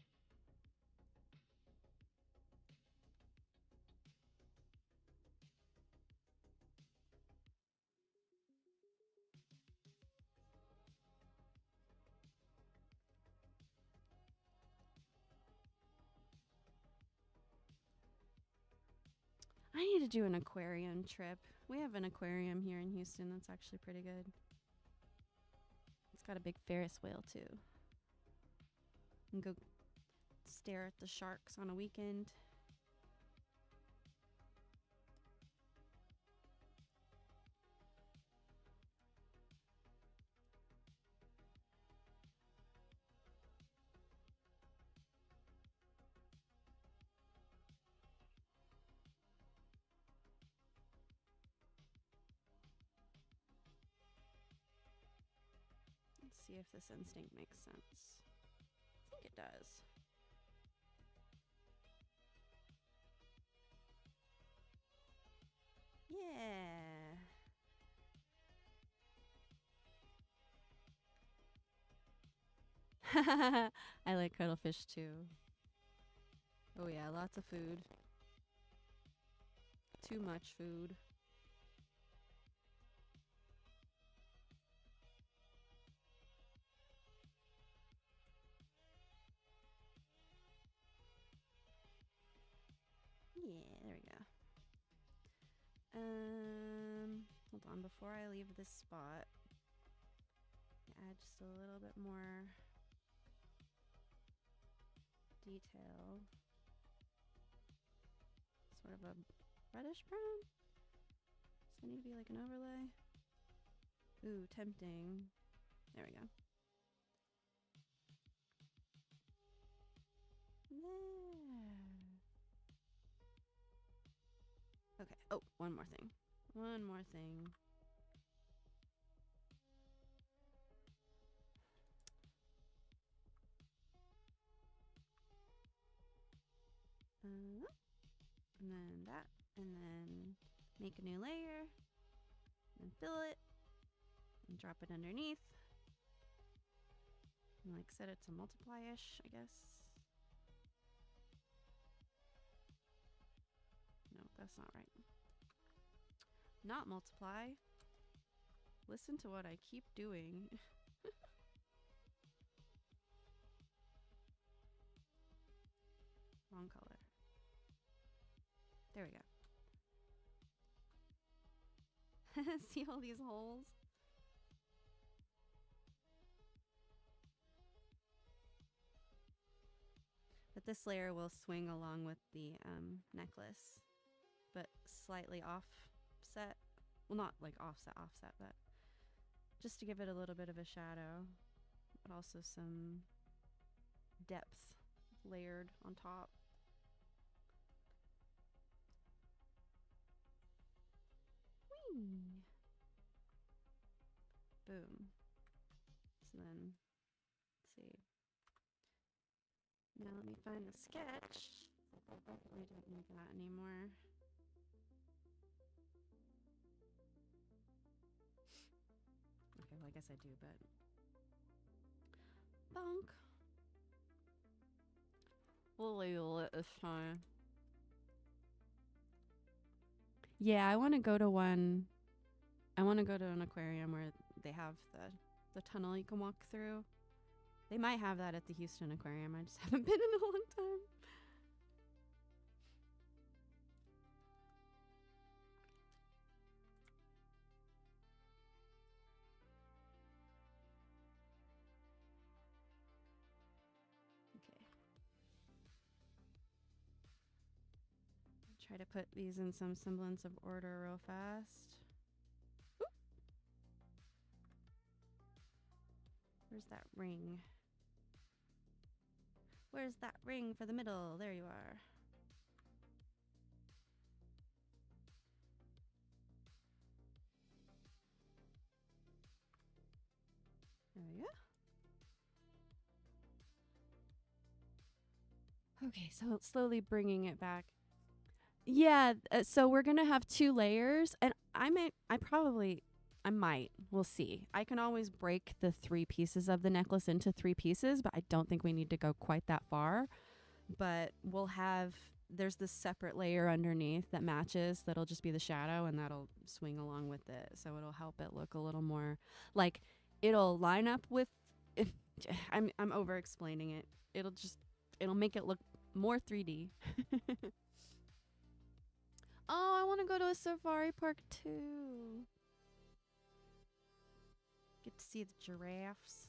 I need to do an aquarium trip. We have an aquarium here in Houston that's actually pretty good. It's got a big Ferris wheel too. And go stare at the sharks on a weekend. Let's see if this instinct makes sense. I think it does. Yeah. I like cuttlefish too. Oh yeah, lots of food. Too much food. Yeah, there we go. Hold on, before I leave this spot, add just a little bit more detail. Sort of a reddish brown. Does it need to be like an overlay? Ooh, tempting. There we go. There. Okay. Oh, one more thing. One more thing. And then that. And then make a new layer. And fill it. And drop it underneath. And like set it to multiply-ish, I guess. No, that's not right. Not multiply. Listen to what I keep doing. Wrong color. There we go. See all these holes? But this layer will swing along with the necklace, but slightly offset. Well, not like offset, but just to give it a little bit of a shadow, but also some depth layered on top. Whee! Boom. So then, let's see. Now let me find the sketch. I don't need that anymore. Okay, well I guess I do, but bonk. We'll label it this time. Yeah, I want to go to one I want to go to an aquarium where they have the tunnel you can walk through. They might have that at the Houston Aquarium. I just haven't been in a long time. Okay. Try to put these in some semblance of order real fast. Oop. Where's that ring? Where's that ring for the middle? There you are. There we go. Okay, so slowly bringing it back. Yeah, so we're going to have 2 layers, and I might, we'll see. I can always break the 3 pieces of the necklace into 3 pieces, but I don't think we need to go quite that far. But there's this separate layer underneath that matches, that'll just be the shadow, and that'll swing along with it. So it'll help it look a little more, like, it'll line up with, I'm over explaining it. It'll make it look more 3D. Oh, I want to go to a safari park too. Get to see the giraffes.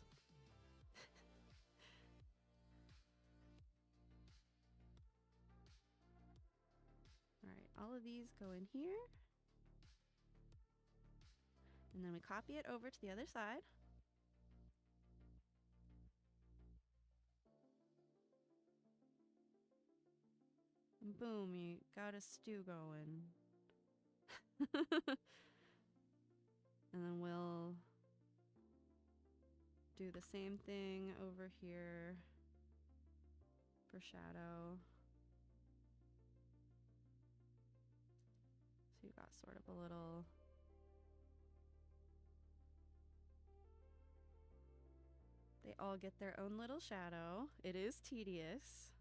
All right, all of these go in here. And then we copy it over to the other side. And boom, you got a stew going. And then we'll do the same thing over here for shadow. So you got sort of a little... They all get their own little shadow. It is tedious.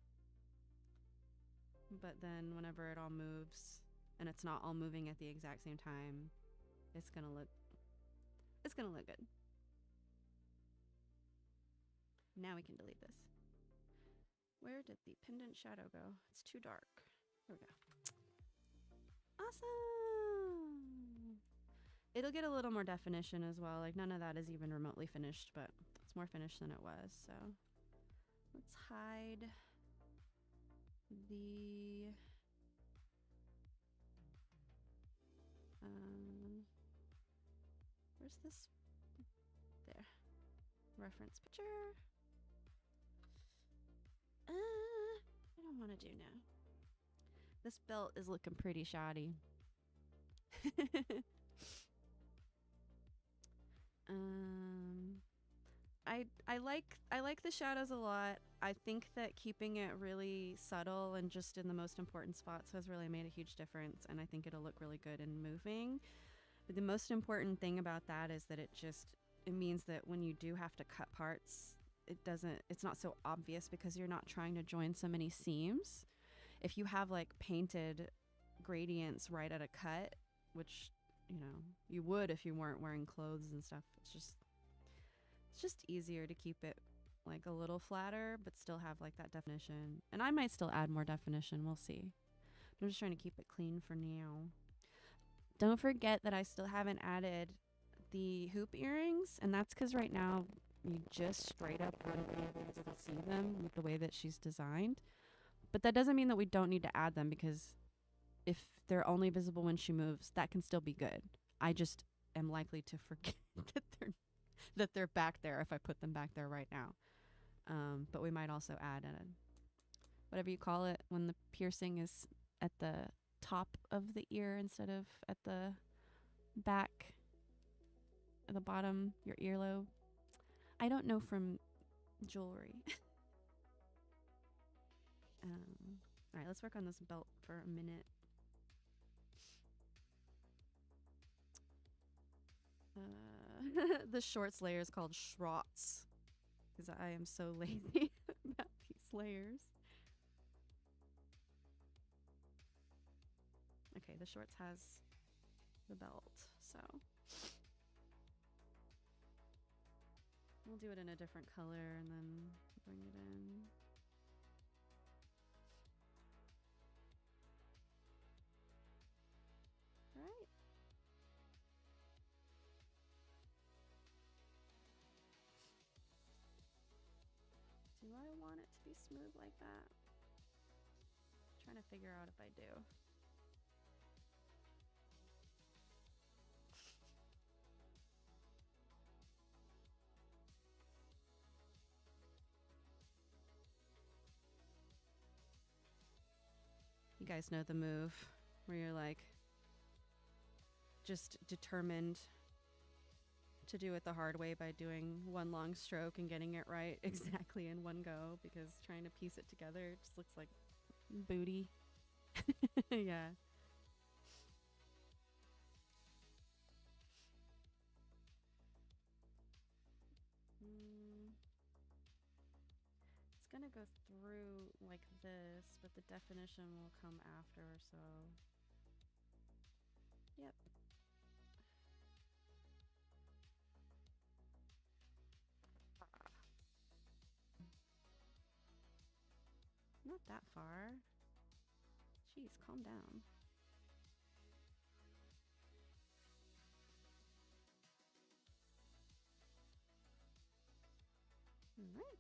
But then whenever it all moves, and it's not all moving at the exact same time, it's gonna look good. Now we can delete this. Where did the pendant shadow go? It's too dark. There we go. Awesome! It'll get a little more definition as well. Like, none of that is even remotely finished, but it's more finished than it was. So let's hide the where's this? There. Reference picture. I don't want to do now. This belt is looking pretty shoddy. I like the shadows a lot. I think that keeping it really subtle and just in the most important spots has really made a huge difference, and I think it'll look really good in moving. But the most important thing about that is that it means that when you do have to cut parts, it's not so obvious because you're not trying to join so many seams. If you have like painted gradients right at a cut, which, you know, you would if you weren't wearing clothes and stuff, it's just easier to keep it like a little flatter but still have like that definition. And I might still add more definition, we'll see. I'm just trying to keep it clean for now. Don't forget that I still haven't added the hoop earrings, and that's because right now you just straight up wouldn't be able to see them with the way that she's designed. But that doesn't mean that we don't need to add them, because if they're only visible when she moves, that can still be good. I just am likely to forget that they're back there if I put them back there right now. But we might also add whatever you call it when the piercing is at the top of the ear instead of at the back, at the bottom, your earlobe. I don't know from jewelry. All right, let's work on this belt for a minute. The shorts layer is called schrots because I am so lazy about these layers. Okay, the shorts has the belt, so We'll do it in a different color and then bring it in. All right. Do I want it to be smooth like that? I'm trying to figure out if I do. You guys know the move where you're like just determined to do it the hard way by doing one long stroke and getting it right exactly in one go, because trying to piece it together just looks like booty. Yeah. It's gonna go through like this, but the definition will come after, so. Yep. Not that far. Jeez, calm down. All right.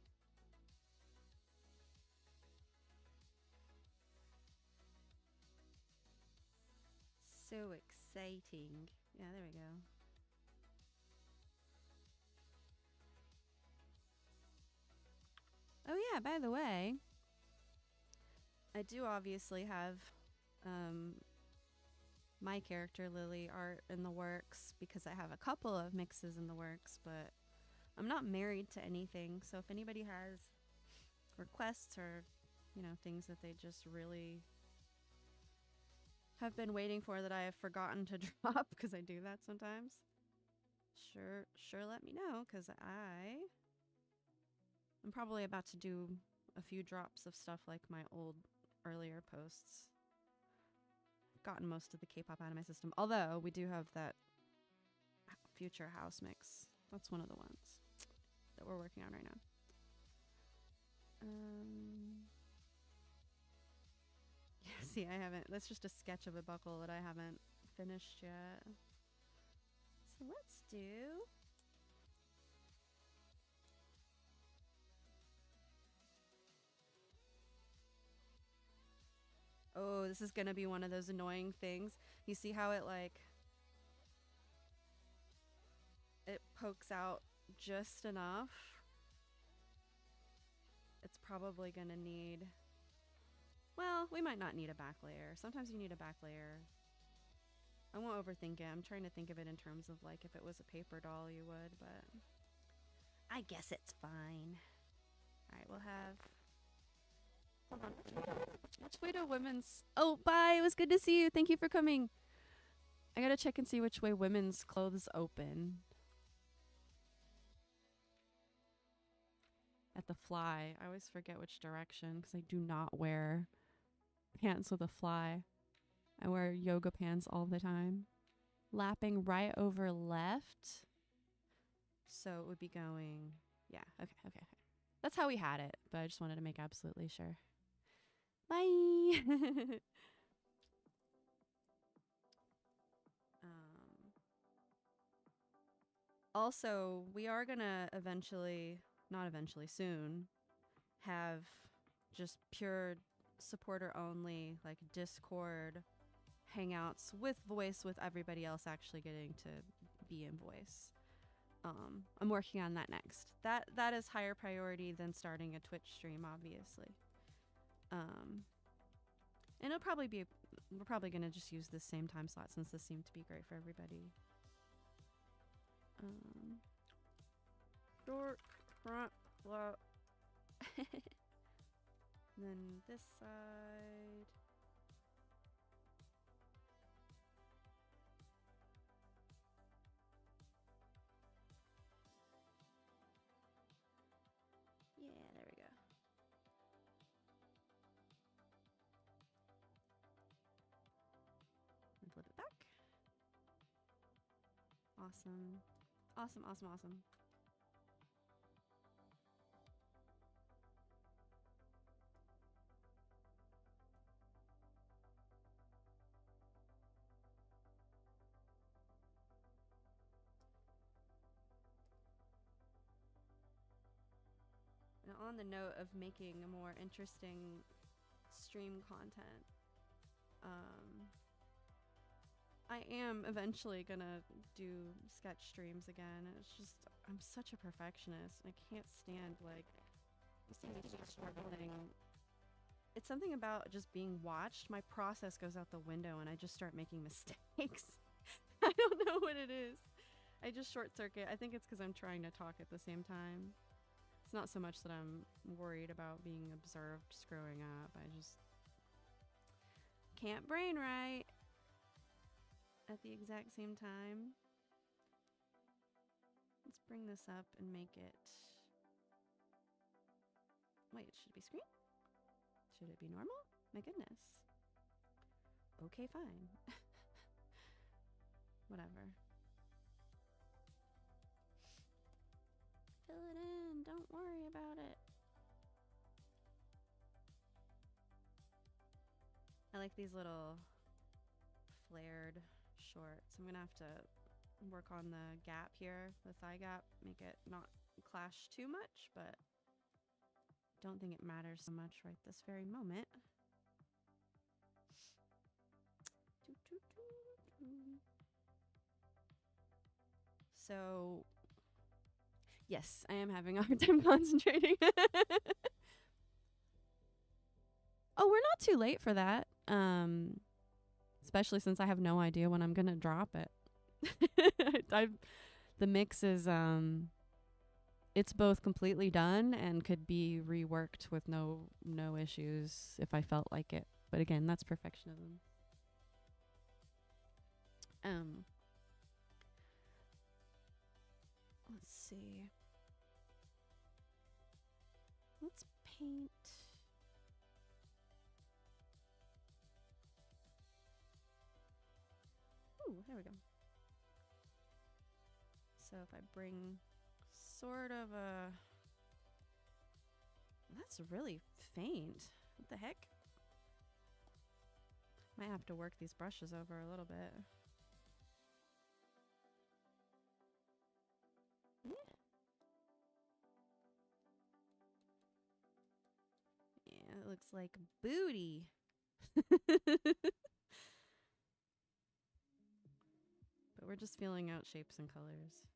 So exciting. Yeah, there we go. Oh yeah, by the way, I do obviously have my character Lily art in the works, because I have a couple of mixes in the works, but I'm not married to anything. So if anybody has requests or, you know, things that they just really have been waiting for that I have forgotten to drop, because I do that sometimes, sure let me know, because I'm probably about to do a few drops of stuff like my old earlier posts. Gotten most of the K-pop out of my system, although we do have that future house mix. That's one of the ones that we're working on right now. Yeah, see, I haven't. That's just a sketch of a buckle that I haven't finished yet. So let's do. Oh, this is gonna be one of those annoying things. You see how it like it pokes out just enough? It's probably gonna need. Well, we might not need a back layer. Sometimes you need a back layer. I won't overthink it. I'm trying to think of it in terms of like if it was a paper doll, you would, but I guess it's fine. All right, we'll have. Hold on. Which way to women's? Oh, bye. It was good to see you. Thank you for coming. I gotta check and see which way women's clothes open. At the fly. I always forget which direction because I do not wear pants with a fly. I wear yoga pants all the time. Lapping right over left. So it would be going. Yeah, okay. That's how we had it, but I just wanted to make absolutely sure. Bye. Also, we are gonna soon, have just pure supporter only, like Discord hangouts with voice, with everybody else actually getting to be in voice. I'm working on that next. That is higher priority than starting a Twitch stream, obviously. And it'll probably be, we're probably gonna just use this same time slot since this seemed to be great for everybody. Short, front, low. Then this side. Yeah, there we go. And flip it back. Awesome. Awesome. on the note of making a more interesting stream content, I am eventually gonna do sketch streams again. It's just, I'm such a perfectionist. I can't stand like seeing people struggling. It's something about just being watched. My process goes out the window and I just start making mistakes. I don't know what it is. I just short circuit. I think it's because I'm trying to talk at the same time. It's not so much that I'm worried about being observed screwing up. I just can't brain right at the exact same time. Let's bring this up and make it... Wait, should it be screen? Should it be normal? My goodness. Okay, fine. Whatever. Fill it in. Don't worry about it. I like these little flared shorts. I'm gonna have to work on the gap here, the thigh gap, make it not clash too much, but don't think it matters so much right this very moment. So, yes, I am having a hard time concentrating. Oh, we're not too late for that. Especially since I have no idea when I'm gonna drop it. The mix is it's both completely done and could be reworked with no issues if I felt like it. But again, that's perfectionism. Let's see. Let's paint. Ooh, there we go. So if I bring sort of a... That's really faint. What the heck? Might have to work these brushes over a little bit. Yeah, it looks like booty. But we're just feeling out shapes and colors.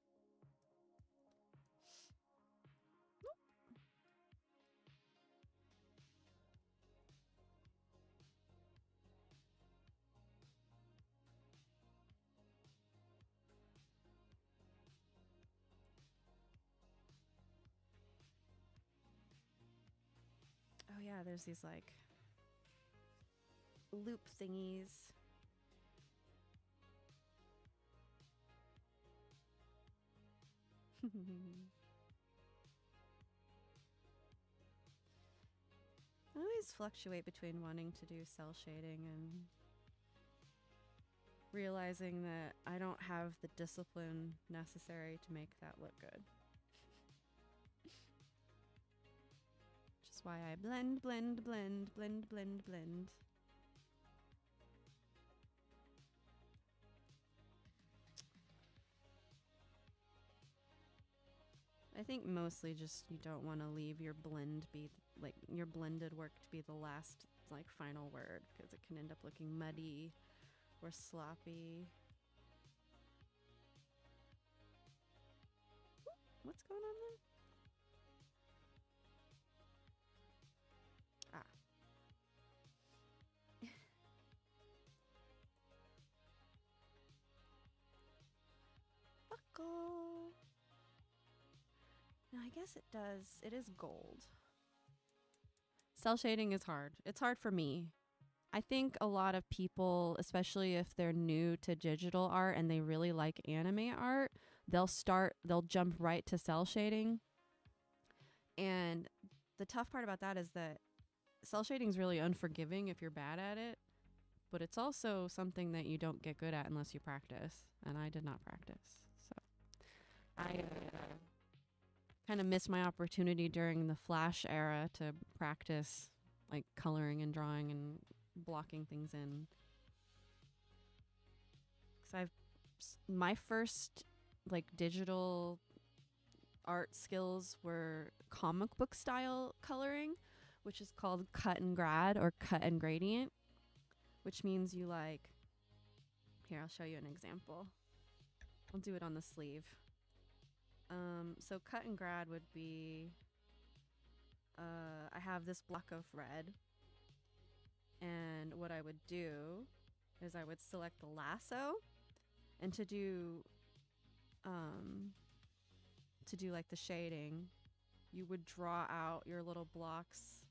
Oh yeah, there's these like loop thingies. I always fluctuate between wanting to do cell shading and realizing that I don't have the discipline necessary to make that look good. Which is why I blend, blend, blend, blend, blend, blend. I think mostly just you don't want to leave your blend be like your blended work to be the last like final word because it can end up looking muddy or sloppy. What's going on there? Ah. Buckle. Now I guess it does. It is gold. Cell shading is hard. It's hard for me. I think a lot of people, especially if they're new to digital art and they really like anime art, they'll jump right to cell shading. And the tough part about that is that cell shading is really unforgiving if you're bad at it, but it's also something that you don't get good at unless you practice. And I did not practice. So I kind of missed my opportunity during the Flash era to practice like coloring and drawing and blocking things in. Because my first like digital art skills were comic book style coloring, which is called cut and grad or cut and gradient, which means you like, here, I'll show you an example. I'll do it on the sleeve. So cut and grad would be, I have this block of red, and what I would do is I would select the lasso, and to do like the shading, you would draw out your little blocks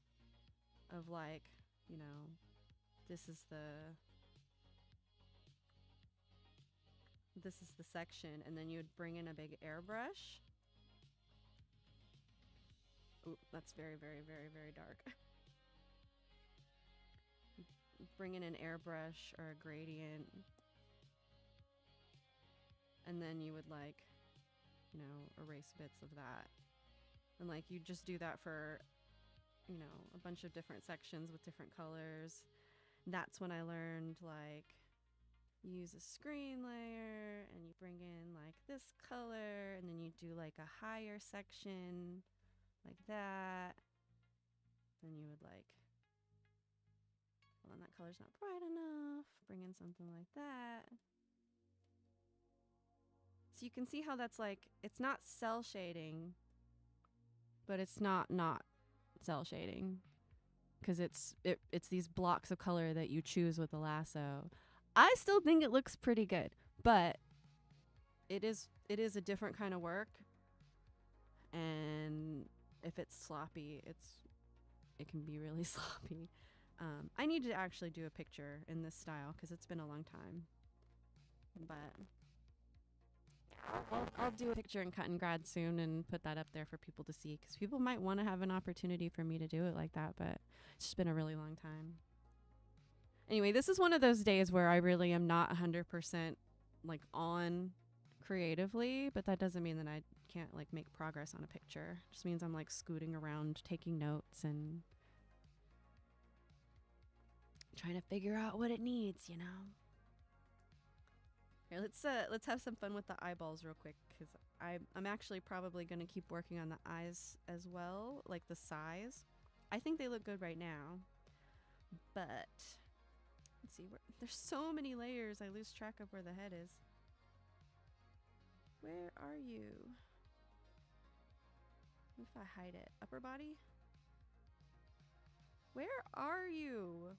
of like, you know, this is the section, and then you would bring in a big airbrush. Ooh, that's very, very, very, very dark. Bring in an airbrush or a gradient, and then you would like, you know, erase bits of that. And like you just do that for, you know, a bunch of different sections with different colors. That's when I learned like use a screen layer, and you bring in like this color, and then you do like a higher section like that. Then you would like, hold on, that color's not bright enough. Bring in something like that. So you can see how that's like, it's not cell shading, but it's not cell shading, because it's these blocks of color that you choose with the lasso. I still think it looks pretty good, but it is a different kind of work, and if it's sloppy, it can be really sloppy. I need to actually do a picture in this style because it's been a long time, but I'll do a picture in cut and grad soon and put that up there for people to see, because people might want to have an opportunity for me to do it like that, but it's just been a really long time. Anyway, this is one of those days where I really am not 100% like on creatively, but that doesn't mean that I can't like make progress on a picture. It just means I'm like scooting around taking notes and trying to figure out what it needs, you know. Here, let's have some fun with the eyeballs real quick, because I'm actually probably going to keep working on the eyes as well, like the size. I think they look good right now, but let's see, there's so many layers I lose track of where the head is. Where are you? What if I hide it? Upper body? Where are you?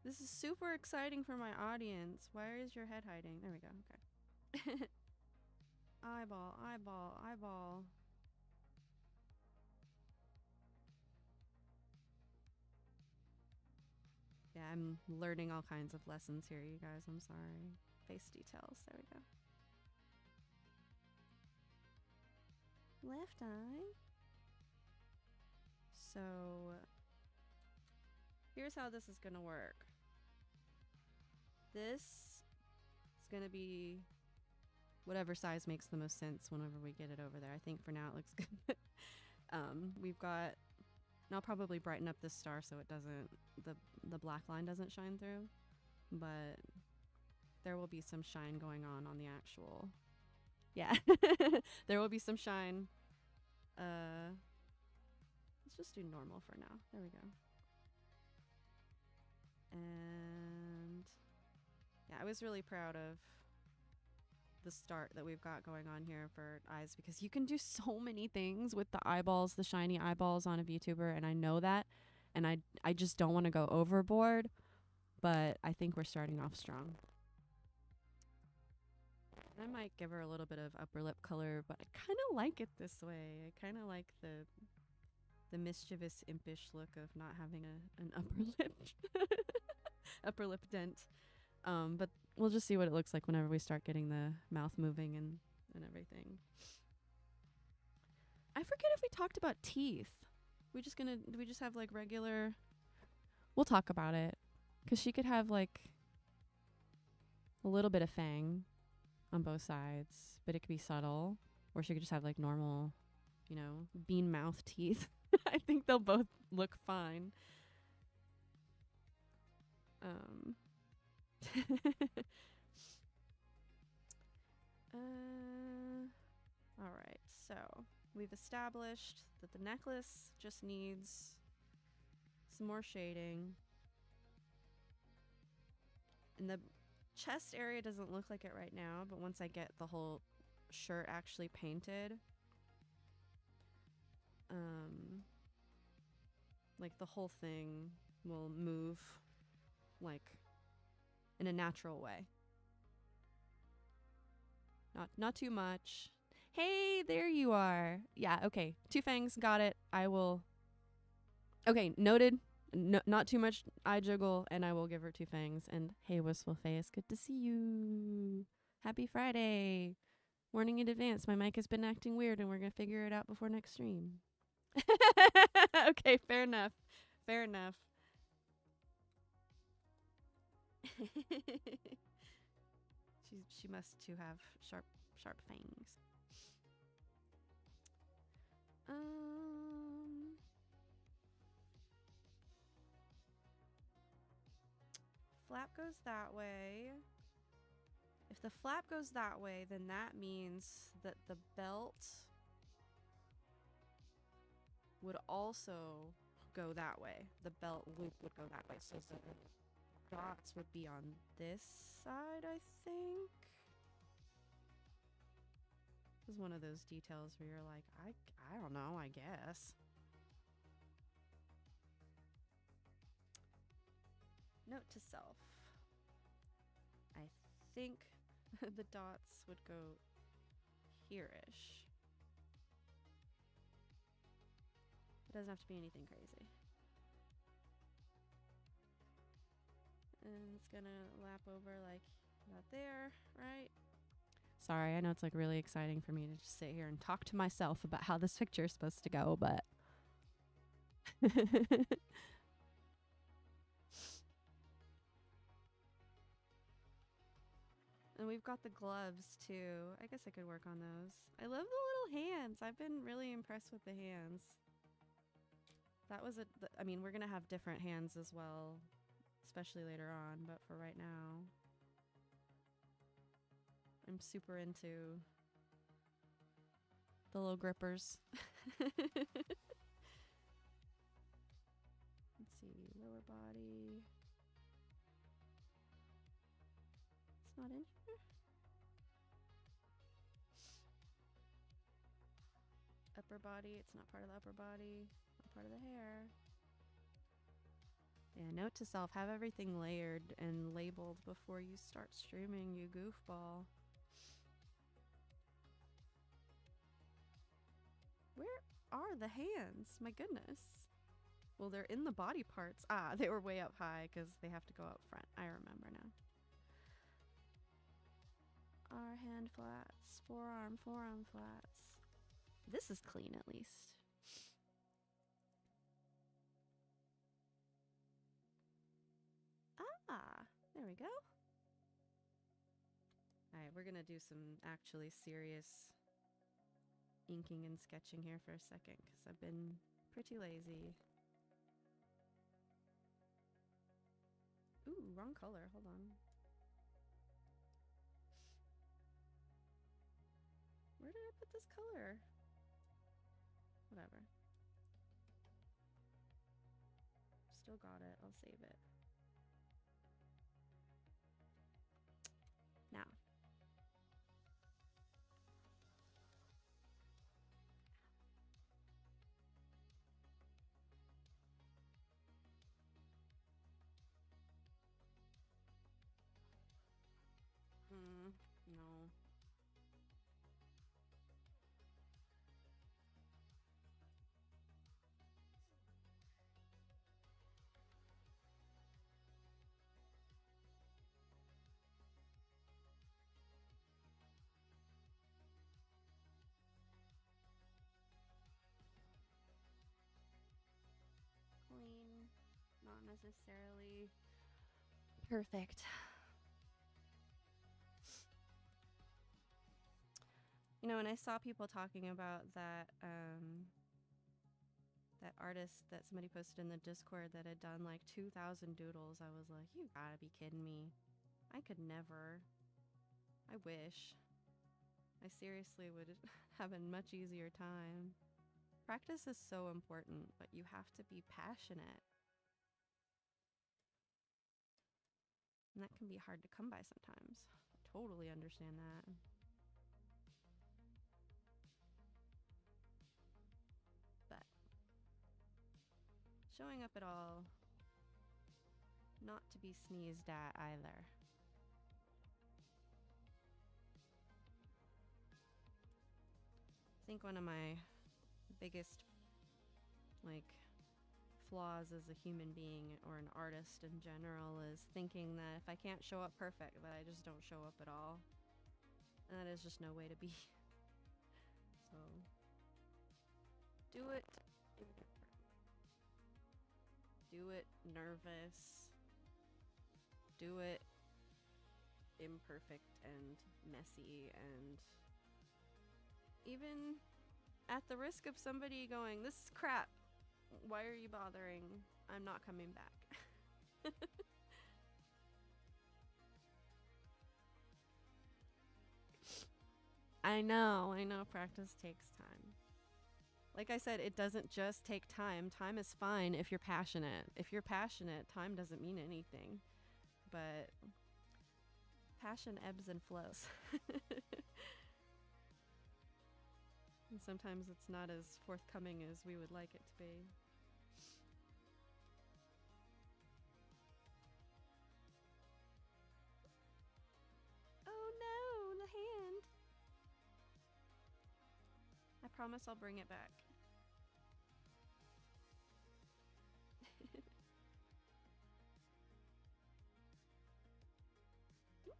This is super exciting for my audience. Where is your head hiding? There we go. Okay. Eyeball, eyeball, eyeball. Yeah, I'm learning all kinds of lessons here, you guys. I'm sorry. Face details. There we go. Left eye. So here's how this is gonna work. This is gonna be whatever size makes the most sense whenever we get it over there. I think for now it looks good. We've got, and I'll probably brighten up this star so it doesn't, the black line doesn't shine through, but there will be some shine going on the actual, yeah. There will be some shine. Let's just do normal for now. There we go. And yeah, I was really proud of the start that we've got going on here for eyes, because you can do so many things with the eyeballs, the shiny eyeballs on a VTuber, and I know that, and I just don't want to go overboard, but I think we're starting off strong. I might give her a little bit of upper lip color, but I kind of like it this way. I kind of like the mischievous, impish look of not having an upper lip upper lip dent. But we'll just see what it looks like whenever we start getting the mouth moving and everything. I forget if we talked about teeth. Do we just have like regular? We'll talk about it, because she could have like a little bit of fang on both sides, but it could be subtle, or she could just have like normal, you know, bean mouth teeth. I think they'll both look fine. All right, so we've established that the necklace just needs some more shading. And the chest area doesn't look like it right now, but once I get the whole shirt actually painted, like the whole thing will move like in a natural way. Not too much. Hey, there you are. Yeah, okay. Two fangs, got it. I will. Okay, noted. No, not too much eye jiggle, and I will give her two fangs. And hey, Wistful Face, good to see you. Happy Friday. Warning in advance, my mic has been acting weird, and we're gonna figure it out before next stream. Okay, fair enough. Fair enough. She must too have sharp fangs. Flap goes that way. If the flap goes that way, then that means that the belt would also go that way. The belt loop would go that way. So the dots would be on this side, I think. This is one of those details where you're like, I don't know, I guess. Note to self. I think the dots would go here-ish. It doesn't have to be anything crazy. And it's gonna lap over like about there, right? Sorry, I know it's like really exciting for me to just sit here and talk to myself about how this picture is supposed to go, but and we've got the gloves too. I guess I could work on those. I love the little hands. I've been really impressed with the hands. That was I mean, we're gonna have different hands as well, especially later on, but for right now, I'm super into the little grippers. Let's see, lower body. It's not in here. Upper body, it's not part of the upper body, not part of the hair. Yeah, note to self, have everything layered and labeled before you start streaming, you goofball. Where are the hands? My goodness. Well, they're in the body parts. Ah, they were way up high because they have to go up front. I remember now. Our hand flats, forearm flats. This is clean at least. Ah, there we go. All right, we're gonna do some actually serious inking and sketching here for a second because I've been pretty lazy. Ooh, wrong color. Hold on. Where did I put this color? Whatever. Still got it. I'll save it. Now. No. Clean. Not necessarily perfect. You know, when I saw people talking about that that artist that somebody posted in the Discord that had done like 2,000 doodles, I was like, you gotta be kidding me. I could never. I wish. I seriously would have a much easier time. Practice is so important, but you have to be passionate. And that can be hard to come by sometimes. I totally understand that. But showing up at all, not to be sneezed at either. I think one of my biggest, like, flaws as a human being or an artist in general is thinking that if I can't show up perfect, that I just don't show up at all. And that is just no way to be. So, do it. Do it nervous. Do it imperfect and messy, and even at the risk of somebody going, "This is crap. Why are you bothering? I'm not coming back." I know practice takes time. Like I said, it doesn't just take time. Time is fine if you're passionate. If you're passionate, time doesn't mean anything. But passion ebbs and flows. And sometimes it's not as forthcoming as we would like it to be. Oh no, the hand. I promise I'll bring it back. Yeah.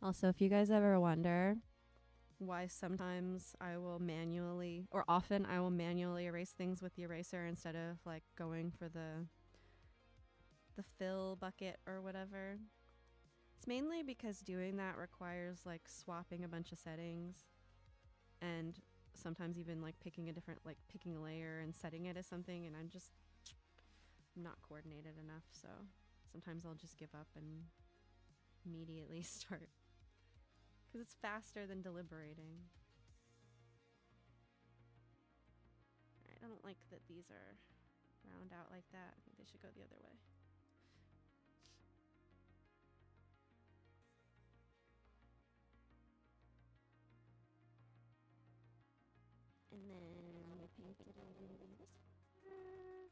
Also, if you guys ever wonder why sometimes I will manually, or often I will manually erase things with the eraser instead of like going for the fill bucket or whatever, it's mainly because doing that requires like swapping a bunch of settings, and sometimes even like picking a layer and setting it as something, and I'm just not coordinated enough. So sometimes I'll just give up and immediately start, because it's faster than deliberating. Alright, I don't like that these are round out like that. I think they should go the other way. And then we paint it in this color.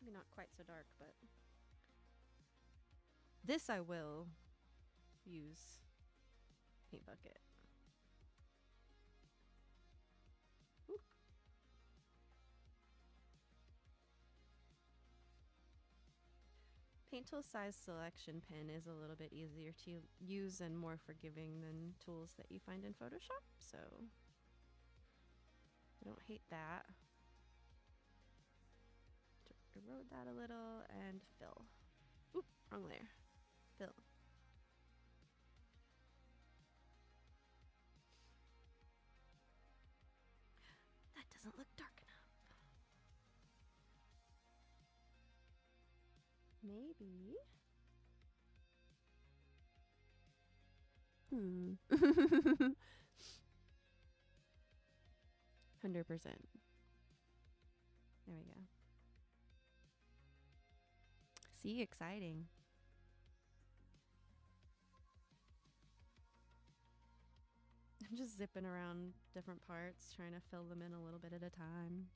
Maybe not quite so dark, but this I will use paint bucket. Ooh. Paint tool size selection pen is a little bit easier to use and more forgiving than tools that you find in Photoshop, so I don't hate that. To erode that a little and fill. Oop, wrong layer. Fill. That doesn't look dark enough. Maybe. 100%. There we go. See, exciting. I'm just zipping around different parts, trying to fill them in a little bit at a time.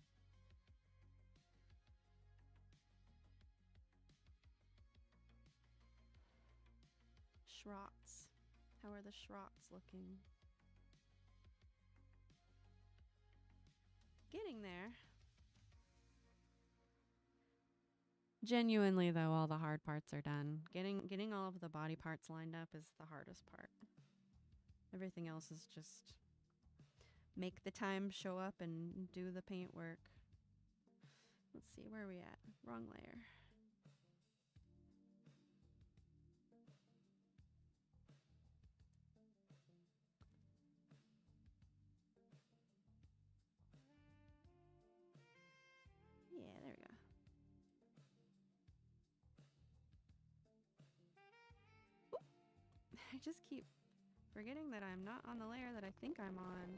Schrots. How are the schrots looking? Getting there. Genuinely, though, all the hard parts are done. Getting all of the body parts lined up is the hardest part. Everything else is just make the time show up and do the paint work. Let's see, where are we at? Wrong layer. just keep forgetting that I'm not on the layer that I think I'm on.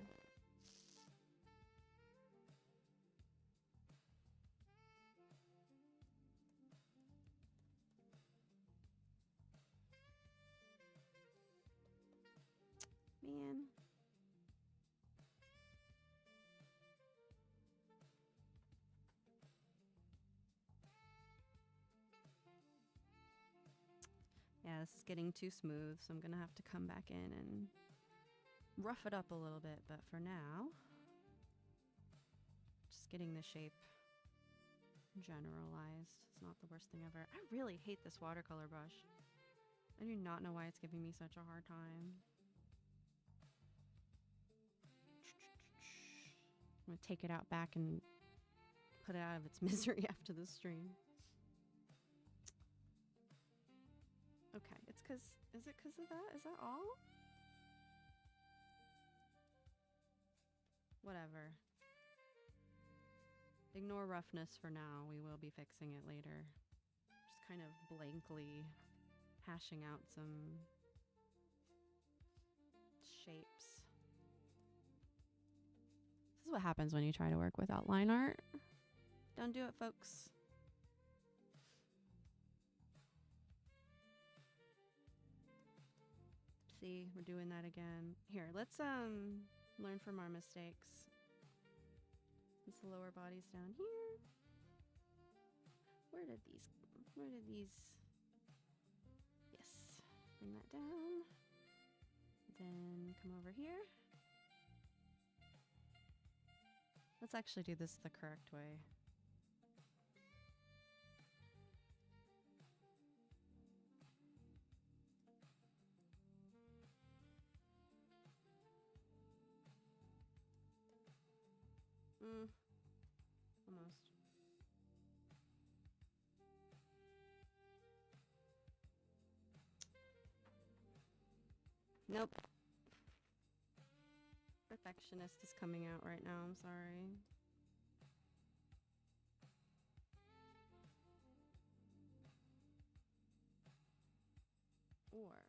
Man. Yeah, this is getting too smooth, so I'm gonna have to come back in and rough it up a little bit, but for now, just getting the shape generalized. It's not the worst thing ever. I really hate this watercolor brush. I do not know why it's giving me such a hard time. I'm gonna take it out back and put it out of its misery after the stream. Okay, it's is it 'cause of that? Is that all? Whatever. Ignore roughness for now. We will be fixing it later. Just kind of blankly hashing out some shapes. This is what happens when you try to work with outline art. Don't do it, folks. See, we're doing that again. Here, let's learn from our mistakes. This lower body's down here. Where did these? Yes, bring that down. Then come over here. Let's actually do this the correct way. Almost. Nope. Perfectionist is coming out right now, I'm sorry. Or...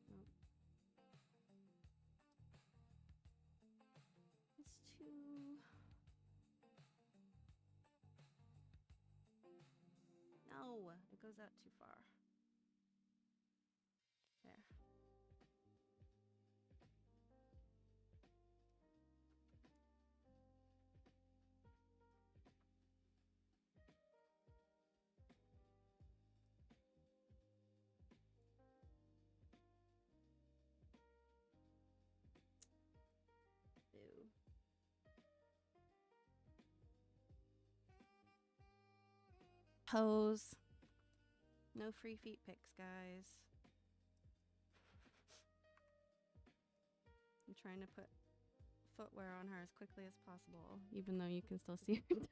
Nope. It's too... No, it goes out too far. There. Ew. Pose. No free feet pics, guys. I'm trying to put footwear on her as quickly as possible, even though you can still see her toes.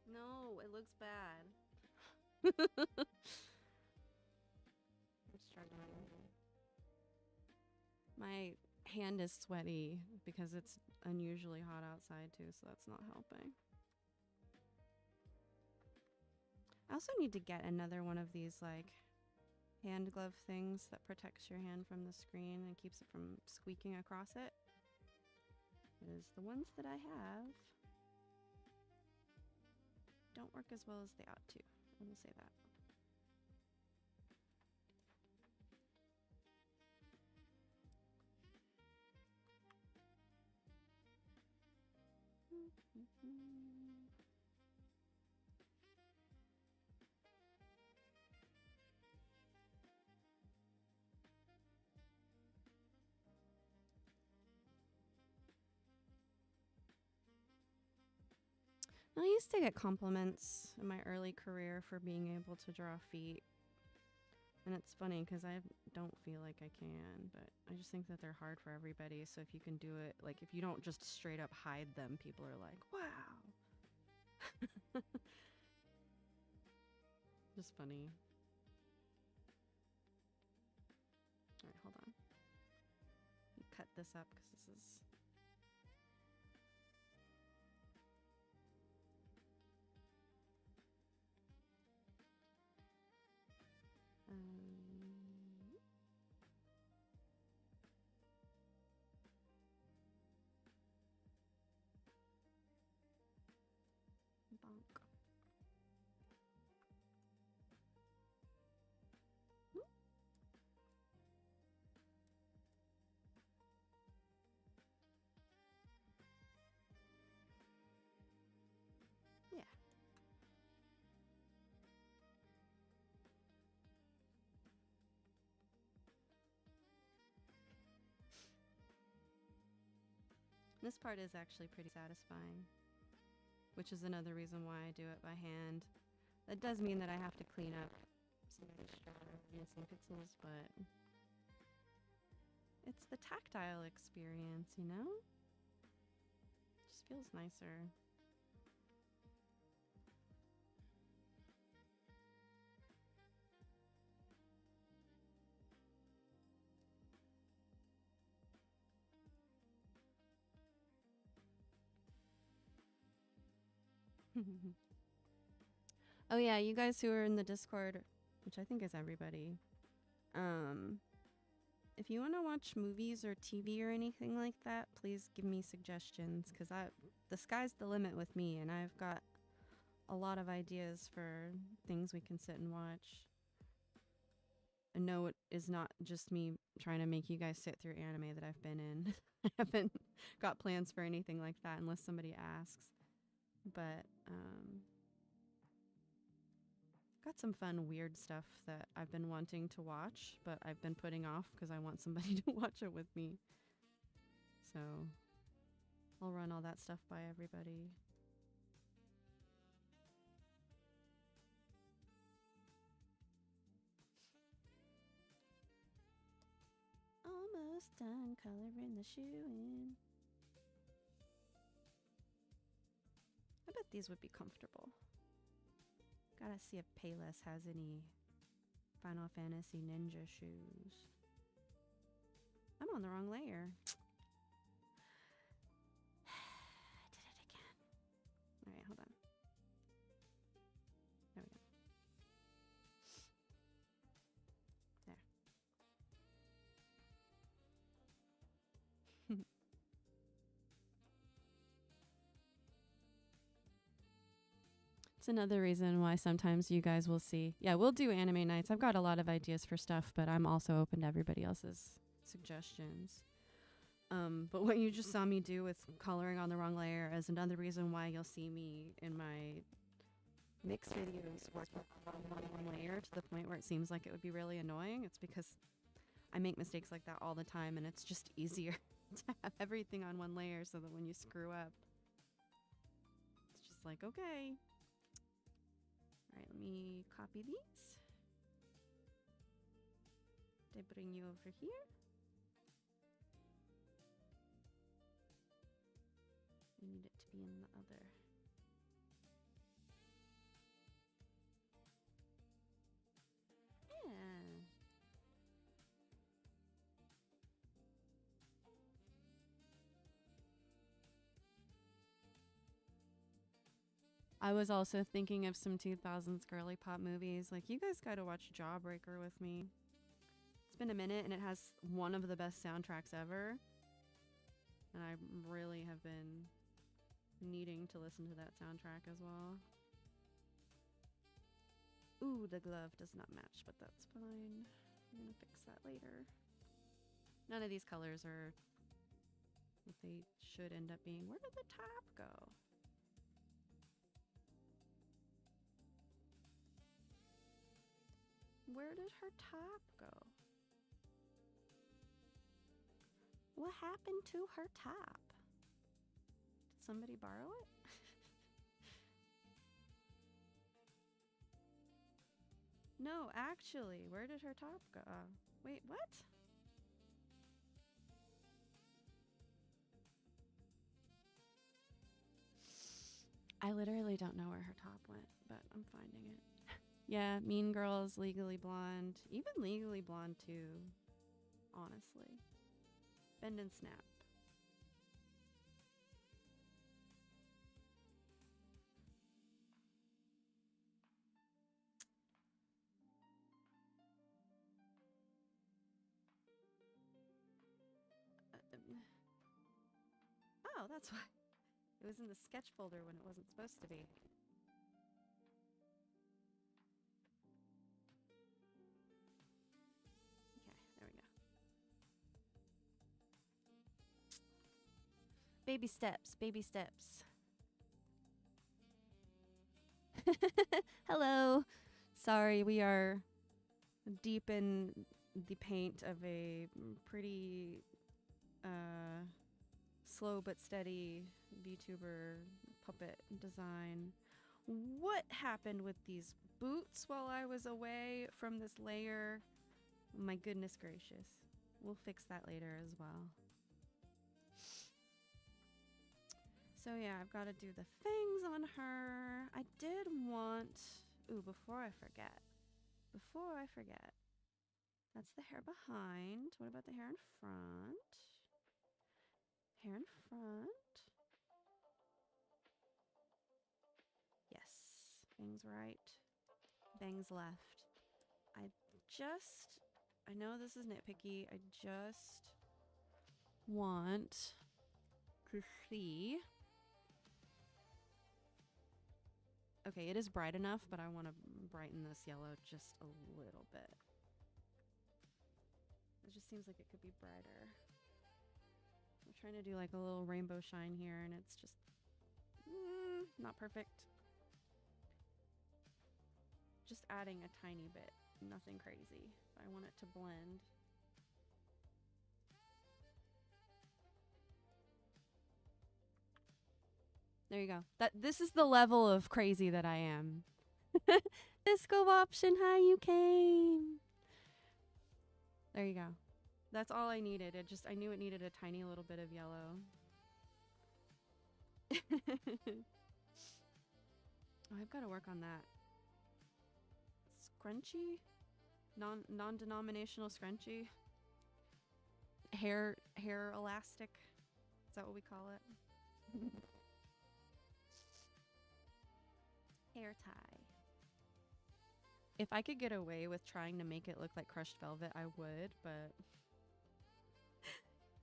No, it looks bad. I'm struggling. My hand is sweaty because it's unusually hot outside too, so that's not helping. I also need to get another one of these like hand glove things that protects your hand from the screen and keeps it from squeaking across it. Because the ones that I have don't work as well as they ought to. I will say that. I used to get compliments in my early career for being able to draw feet. And it's funny because I don't feel like I can, but I just think that they're hard for everybody. So if you can do it, like if you don't just straight up hide them, people are like, wow. Just funny. All right, hold on. Let me cut this up because this is. Bonk. Yeah. This part is actually pretty satisfying, which is another reason why I do it by hand. That does mean that I have to clean up some extra missing pixels, but it's the tactile experience, you know? Just feels nicer. Oh yeah, you guys who are in the Discord, which I think is everybody, if you want to watch movies or TV or anything like that, please give me suggestions, because the sky's the limit with me, and I've got a lot of ideas for things we can sit and watch. And no, it is not just me trying to make you guys sit through anime that I've been in. I haven't got plans for anything like that unless somebody asks. But got some fun, weird stuff that I've been wanting to watch, but I've been putting off because I want somebody to watch it with me. So I'll run all that stuff by everybody. Almost done coloring the shoe in. I bet these would be comfortable. Gotta see if Payless has any Final Fantasy Ninja shoes. I'm on the wrong layer. I did it again. Alright, hold on. There we go. There. It's another reason why sometimes you guys will see. Yeah, we'll do anime nights. I've got a lot of ideas for stuff, but I'm also open to everybody else's suggestions. But what you just saw me do with coloring on the wrong layer is another reason why you'll see me in my mix videos working on one layer to the point where it seems like it would be really annoying. It's because I make mistakes like that all the time, and it's just easier to have everything on one layer so that when you screw up, it's just like, okay. All right, let me copy these. They bring you over here. You need it to be in the other. Yeah. I was also thinking of some 2000s girly pop movies. Like, you guys gotta watch Jawbreaker with me. It's been a minute, and it has one of the best soundtracks ever. And I really have been needing to listen to that soundtrack as well. Ooh, the glove does not match, but that's fine. I'm gonna fix that later. None of these colors are what they should end up being. Where did the top go? Where did her top go? What happened to her top? Did somebody borrow it? No, actually, where did her top go? Wait, what? I literally don't know where her top went, but I'm finding it. Yeah, Mean Girls, Legally Blonde, even Legally Blonde too, honestly. Bend and Snap. Oh, that's why. It was in the sketch folder when it wasn't supposed to be. Okay, there we go. Baby steps, baby steps. Hello. Sorry, we are deep in the paint of a pretty slow but steady VTuber puppet design. What happened with these boots while I was away from this layer? My goodness gracious. We'll fix that later as well. So yeah, I've got to do the fangs on her. I did want... Ooh, before I forget. That's the hair behind. What about the hair in front? Hair in front. Yes. Bangs right. Bangs left. I know this is nitpicky. I just want to see. Okay, it is bright enough, but I want to brighten this yellow just a little bit. It just seems like it could be brighter. I'm trying to do like a little rainbow shine here, and it's just not perfect. Just adding a tiny bit, nothing crazy. I want it to blend. There you go. This is the level of crazy that I am. Disco option, how you came. There you go. That's all I needed. I knew it needed a tiny little bit of yellow. Oh, I've got to work on that. Scrunchy? Non-denominational scrunchy? Hair elastic? Is that what we call it? Hair tie. If I could get away with trying to make it look like crushed velvet, I would, but...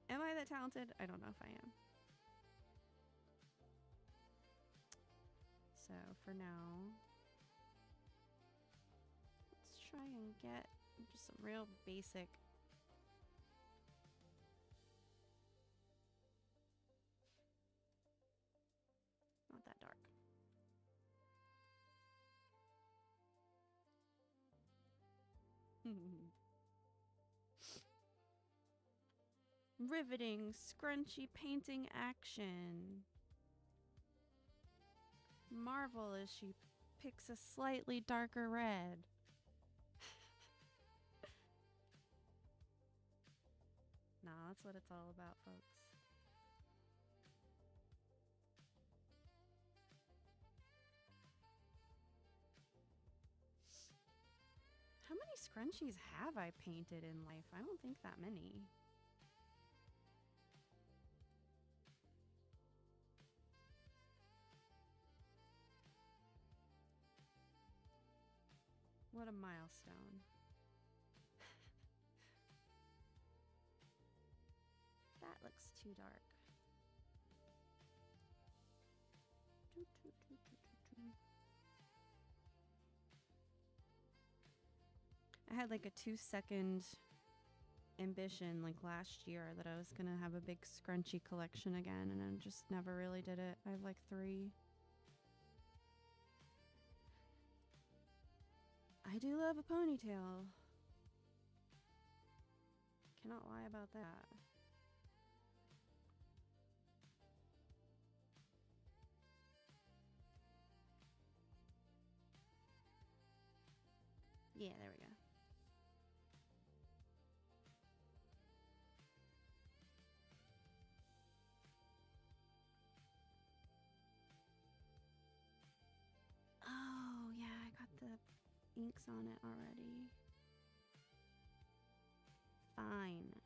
Am I that talented? I don't know if I am. So, for now... Let's try and get just some real basic... Not that dark. Riveting, scrunchy painting action. Marvel as she picks a slightly darker red. Nah, that's what it's all about, folks. How many scrunchies have I painted in life? I don't think that many. What a milestone. That looks too dark. I had like a 2-second ambition like last year that I was gonna have a big scrunchy collection again, and I just never really did it. I have like 3. I do love a ponytail. Cannot lie about that. Yeah, there we go. Oh, yeah, I got the inks on it already. Fine.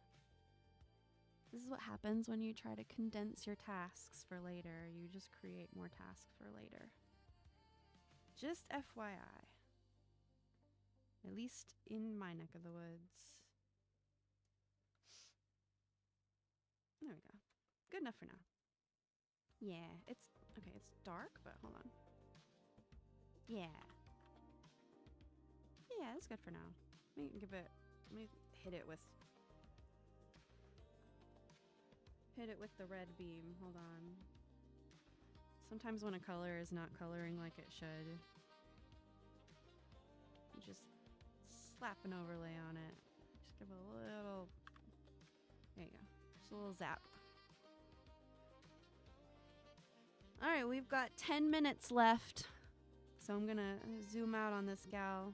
This is what happens when you try to condense your tasks for later. You just create more tasks for later. Just FYI. At least in my neck of the woods. There we go. Good enough for now. Yeah, it's okay. It's dark, but hold on. Yeah. Yeah, that's good for now. Let me hit it with the red beam. Hold on. Sometimes when a color is not coloring like it should, you just slap an overlay on it. Just give it a little, there you go. Just a little zap. All right, we've got 10 minutes left. So I'm gonna zoom out on this gal.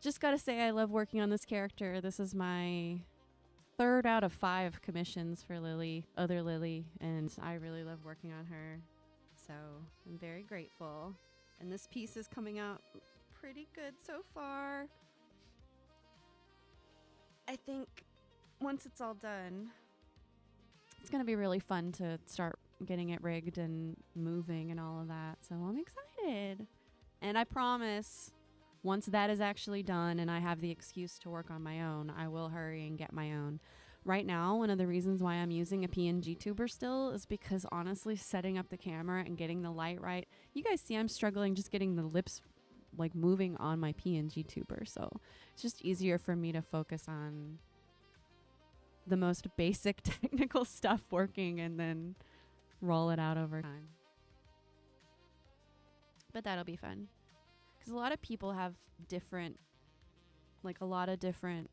Just gotta say I love working on this character. This is my 3rd out of 5 commissions for Lily, other Lily, and I really love working on her. So I'm very grateful. And this piece is coming out pretty good so far. I think once it's all done, it's gonna be really fun to start getting it rigged and moving and all of that. So I'm excited. And I promise, once that is actually done and I have the excuse to work on my own, I will hurry and get my own. Right now, one of the reasons why I'm using a PNG tuber still is because honestly, setting up the camera and getting the light right, you guys see I'm struggling just getting the lips like moving on my PNG tuber. So it's just easier for me to focus on the most basic technical stuff working and then roll it out over time. But that'll be fun. Because a lot of people have different, like a lot of different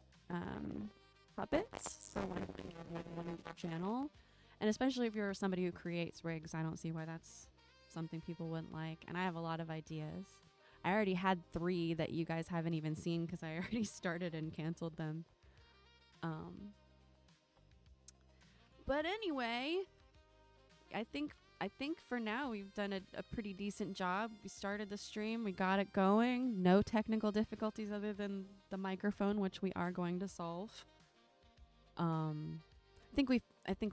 puppets. So when you have one on your channel, and especially if you're somebody who creates rigs, I don't see why that's something people wouldn't like. And I have a lot of ideas. I already had 3 that you guys haven't even seen because I already started and canceled them. But anyway, I think for now we've done a pretty decent job. We started the stream, we got it going. No technical difficulties other than the microphone, which we are going to solve. I think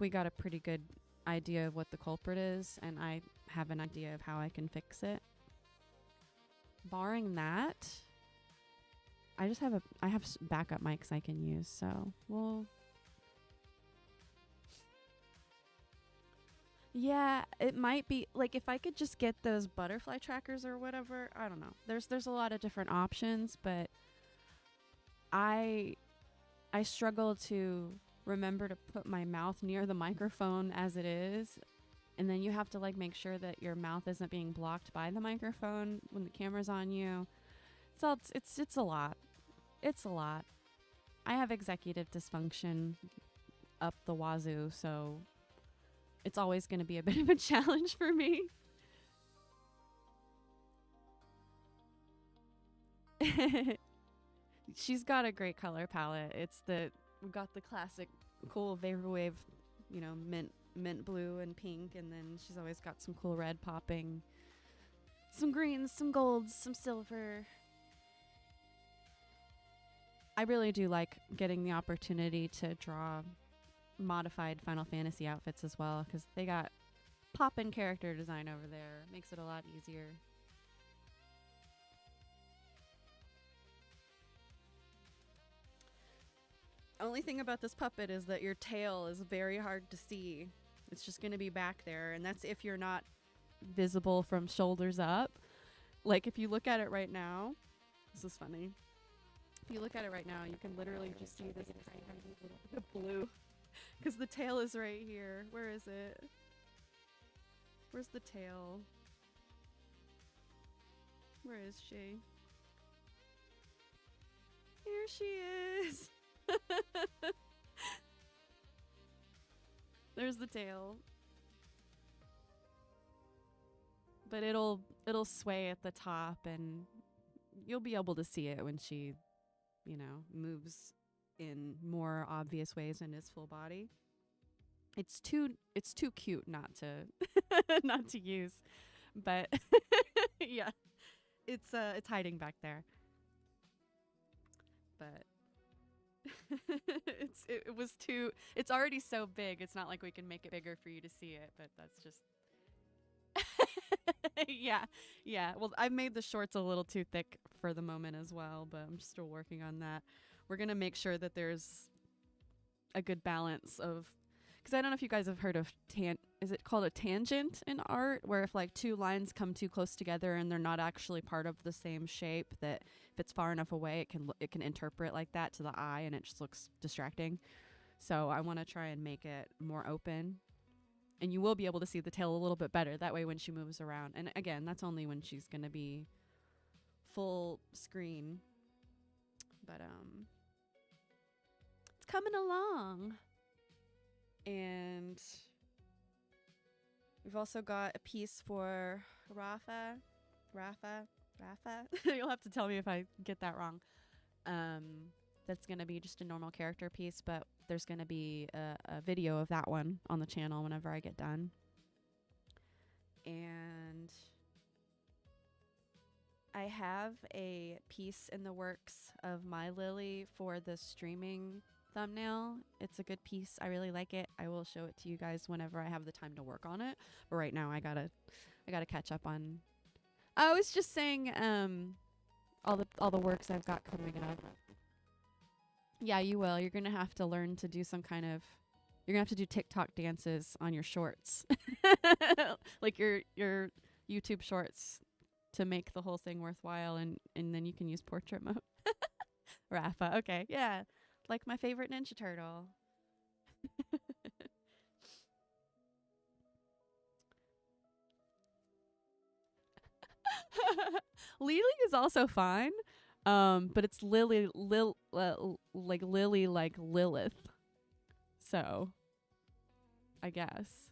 we got a pretty good idea of what the culprit is, and I have an idea of how I can fix it. Barring that, I have backup mics I can use, so we'll. Yeah, it might be like if I could just get those butterfly trackers or whatever. I don't know. There's a lot of different options, but I struggle to remember to put my mouth near the microphone as it is, and then you have to like make sure that your mouth isn't being blocked by the microphone when the camera's on you. It's a lot. It's a lot. I have executive dysfunction up the wazoo, so it's always going to be a bit of a challenge for me. She's got a great color palette. We've got the classic cool vaporwave, mint blue and pink, and then she's always got some cool red popping, some greens, some golds, some silver. I really do like getting the opportunity to draw modified Final Fantasy outfits as well, because they got poppin' character design over there. Makes it a lot easier. Only thing about this puppet is that your tail is very hard to see. It's just going to be back there, and that's if you're not visible from shoulders up. Like if you look at it right now, this is funny. If you look at it right now, you can literally just see this blue. Because the tail is right here. Where is it? Where's the tail? Where is she? Here she is. There's the tail. But it'll sway at the top, and you'll be able to see it when she, moves in more obvious ways in his full body. It's too cute not to not to use. But yeah. It's hiding back there. But it's already so big. It's not like we can make it bigger for you to see it, but that's just yeah. Well, I've made the shorts a little too thick for the moment as well, but I'm still working on that. We're going to make sure that there's a good balance of, because I don't know if you guys have heard of is it called a tangent in art, where if like two lines come too close together and they're not actually part of the same shape, that if it's far enough away, it can interpret like that to the eye, and it just looks distracting. So I want to try and make it more open, and you will be able to see the tail a little bit better that way when she moves around. And again, that's only when she's going to be full screen, but it's coming along. And we've also got a piece for Rafa. You'll have to tell me if I get that wrong. That's going to be just a normal character piece, but there's going to be a video of that one on the channel whenever I get done. And I have a piece in the works of my Lily for the streaming thumbnail. It's a good piece. I really like it. I will show it to you guys whenever I have the time to work on it. But right now I gotta catch up on. I was just saying all the works I've got coming up. Yeah, you will. You're gonna have to learn to do some kind of. You're gonna have to do TikTok dances on your shorts, like your YouTube shorts, to make the whole thing worthwhile, and then you can use portrait mode. Rafa, okay, yeah. Like my favorite Ninja Turtle. Lily is also fine, but it's Lily like Lilith. So, I guess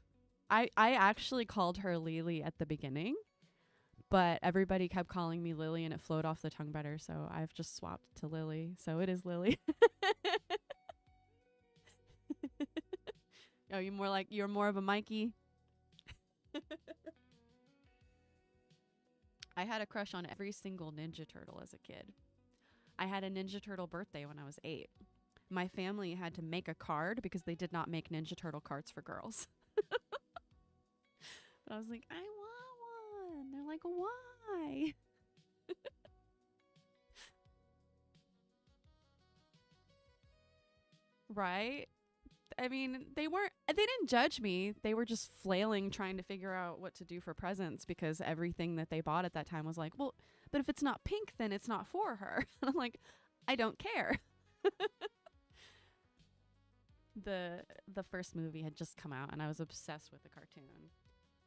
I actually called her Lily at the beginning, but everybody kept calling me Lily, and it flowed off the tongue better. So I've just swapped to Lily. So it is Lily. Oh, you're more of a Mikey. I had a crush on every single Ninja Turtle as a kid. I had a Ninja Turtle birthday when I was 8. My family had to make a card because they did not make Ninja Turtle cards for girls. But I was like, I want one. They're like, why? Right? I mean, they didn't judge me. They were just flailing, trying to figure out what to do for presents, because everything that they bought at that time was like, well, but if it's not pink, then it's not for her. And I'm like, I don't care. The first movie had just come out, and I was obsessed with the cartoon.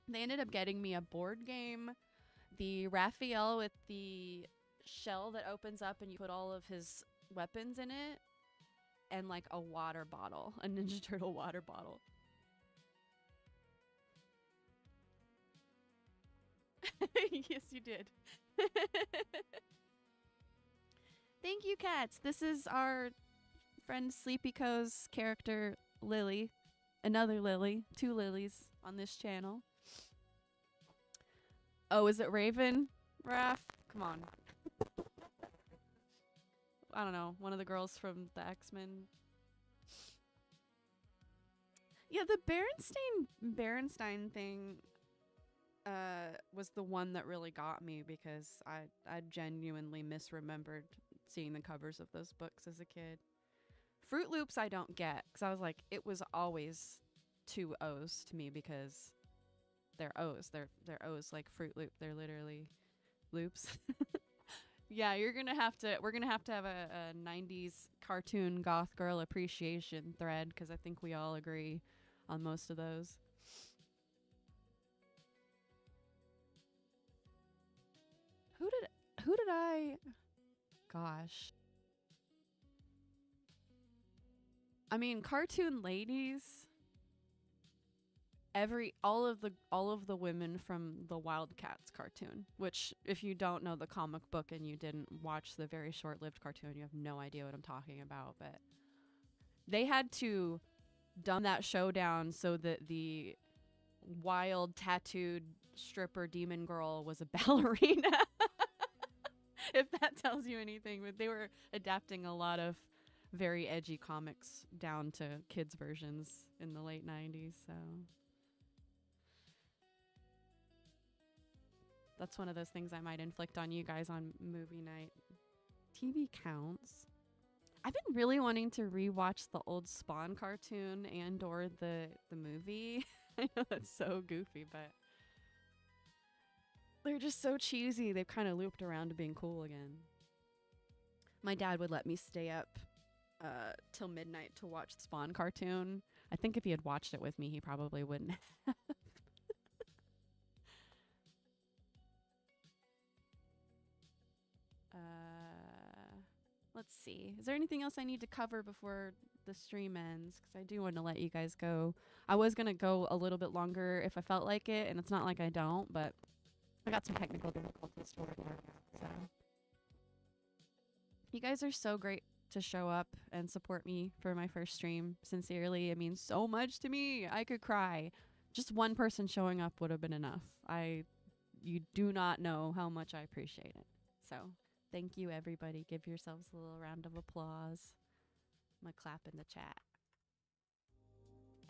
They ended up getting me a board game, the Raphael with the shell that opens up and you put all of his weapons in it, and like a water bottle, a Ninja Turtle water bottle. Yes, you did. Thank you, cats. This is our friend Sleepy Co's character, Lily. Another Lily. 2 Lilies on this channel. Oh, is it Raven? Raph? Come on. I don't know. One of the girls from the X-Men. Yeah, the Berenstain thing was the one that really got me, because I genuinely misremembered seeing the covers of those books as a kid. Fruit Loops I don't get, because I was like, it was always 2 O's to me, because they're O's. They're O's like Fruit Loop. They're literally loops. Yeah, we're gonna have to have a 90s cartoon goth girl appreciation thread, because I think we all agree on most of those. who did I? Gosh. I mean, cartoon ladies. All of the women from the Wildcats cartoon, which if you don't know the comic book and you didn't watch the very short-lived cartoon, you have no idea what I'm talking about, but they had to dumb that show down so that the wild tattooed stripper demon girl was a ballerina. If that tells you anything, but they were adapting a lot of very edgy comics down to kids versions in the late 90s, so that's one of those things I might inflict on you guys on movie night. TV counts. I've been really wanting to rewatch the old Spawn cartoon and or the movie. I know that's so goofy, but they're just so cheesy. They've kind of looped around to being cool again. My dad would let me stay up till midnight to watch the Spawn cartoon. I think if he had watched it with me, he probably wouldn't have. Let's see. Is there anything else I need to cover before the stream ends? Because I do want to let you guys go. I was going to go a little bit longer if I felt like it, and it's not like I don't, but I got some technical difficulties to work out. So you guys are so great to show up and support me for my first stream. Sincerely, it means so much to me. I could cry. Just one person showing up would have been enough. You do not know how much I appreciate it. So thank you, everybody. Give yourselves a little round of applause. I'm going to clap in the chat.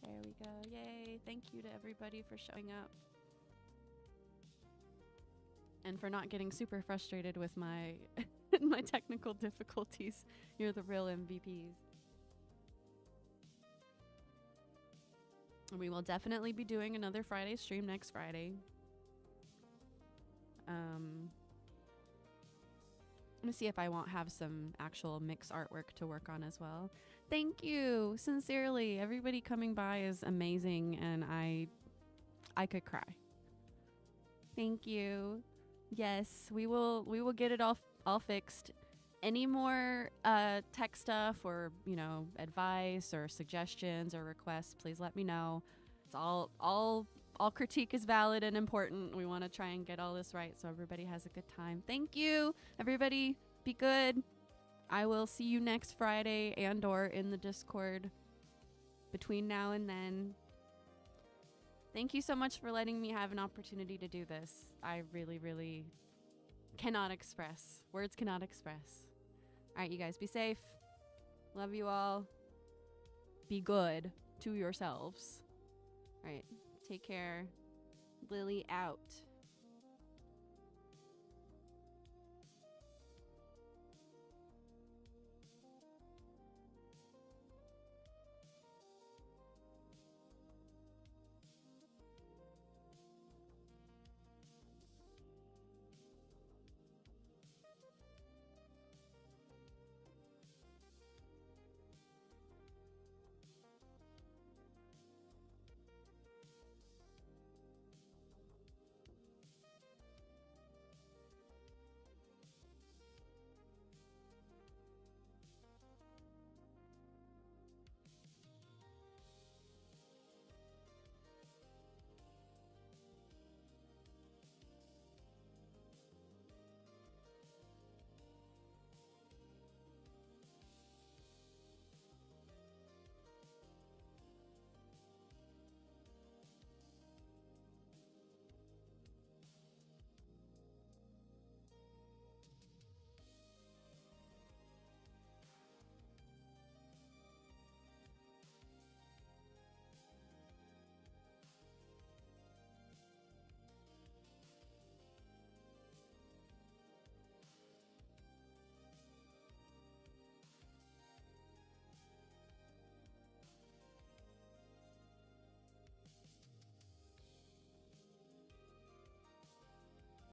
There we go. Yay. Thank you to everybody for showing up. And for not getting super frustrated with my my technical difficulties. You're the real MVPs. We will definitely be doing another Friday stream next Friday. Let me see if I won't have some actual mix artwork to work on as well. Thank you, sincerely. Everybody coming by is amazing, and I could cry. Thank you. Yes, we will get it all fixed. Any more tech stuff or advice or suggestions or requests, please let me know. It's all critique is valid and important. We want to try and get all this right so everybody has a good time. Thank you, everybody. Be good. I will see you next Friday and or in the Discord between now and then. Thank you so much for letting me have an opportunity to do this. I really, really cannot express. Words cannot express. All right, you guys, be safe. Love you all. Be good to yourselves. All right, take care. Lily out.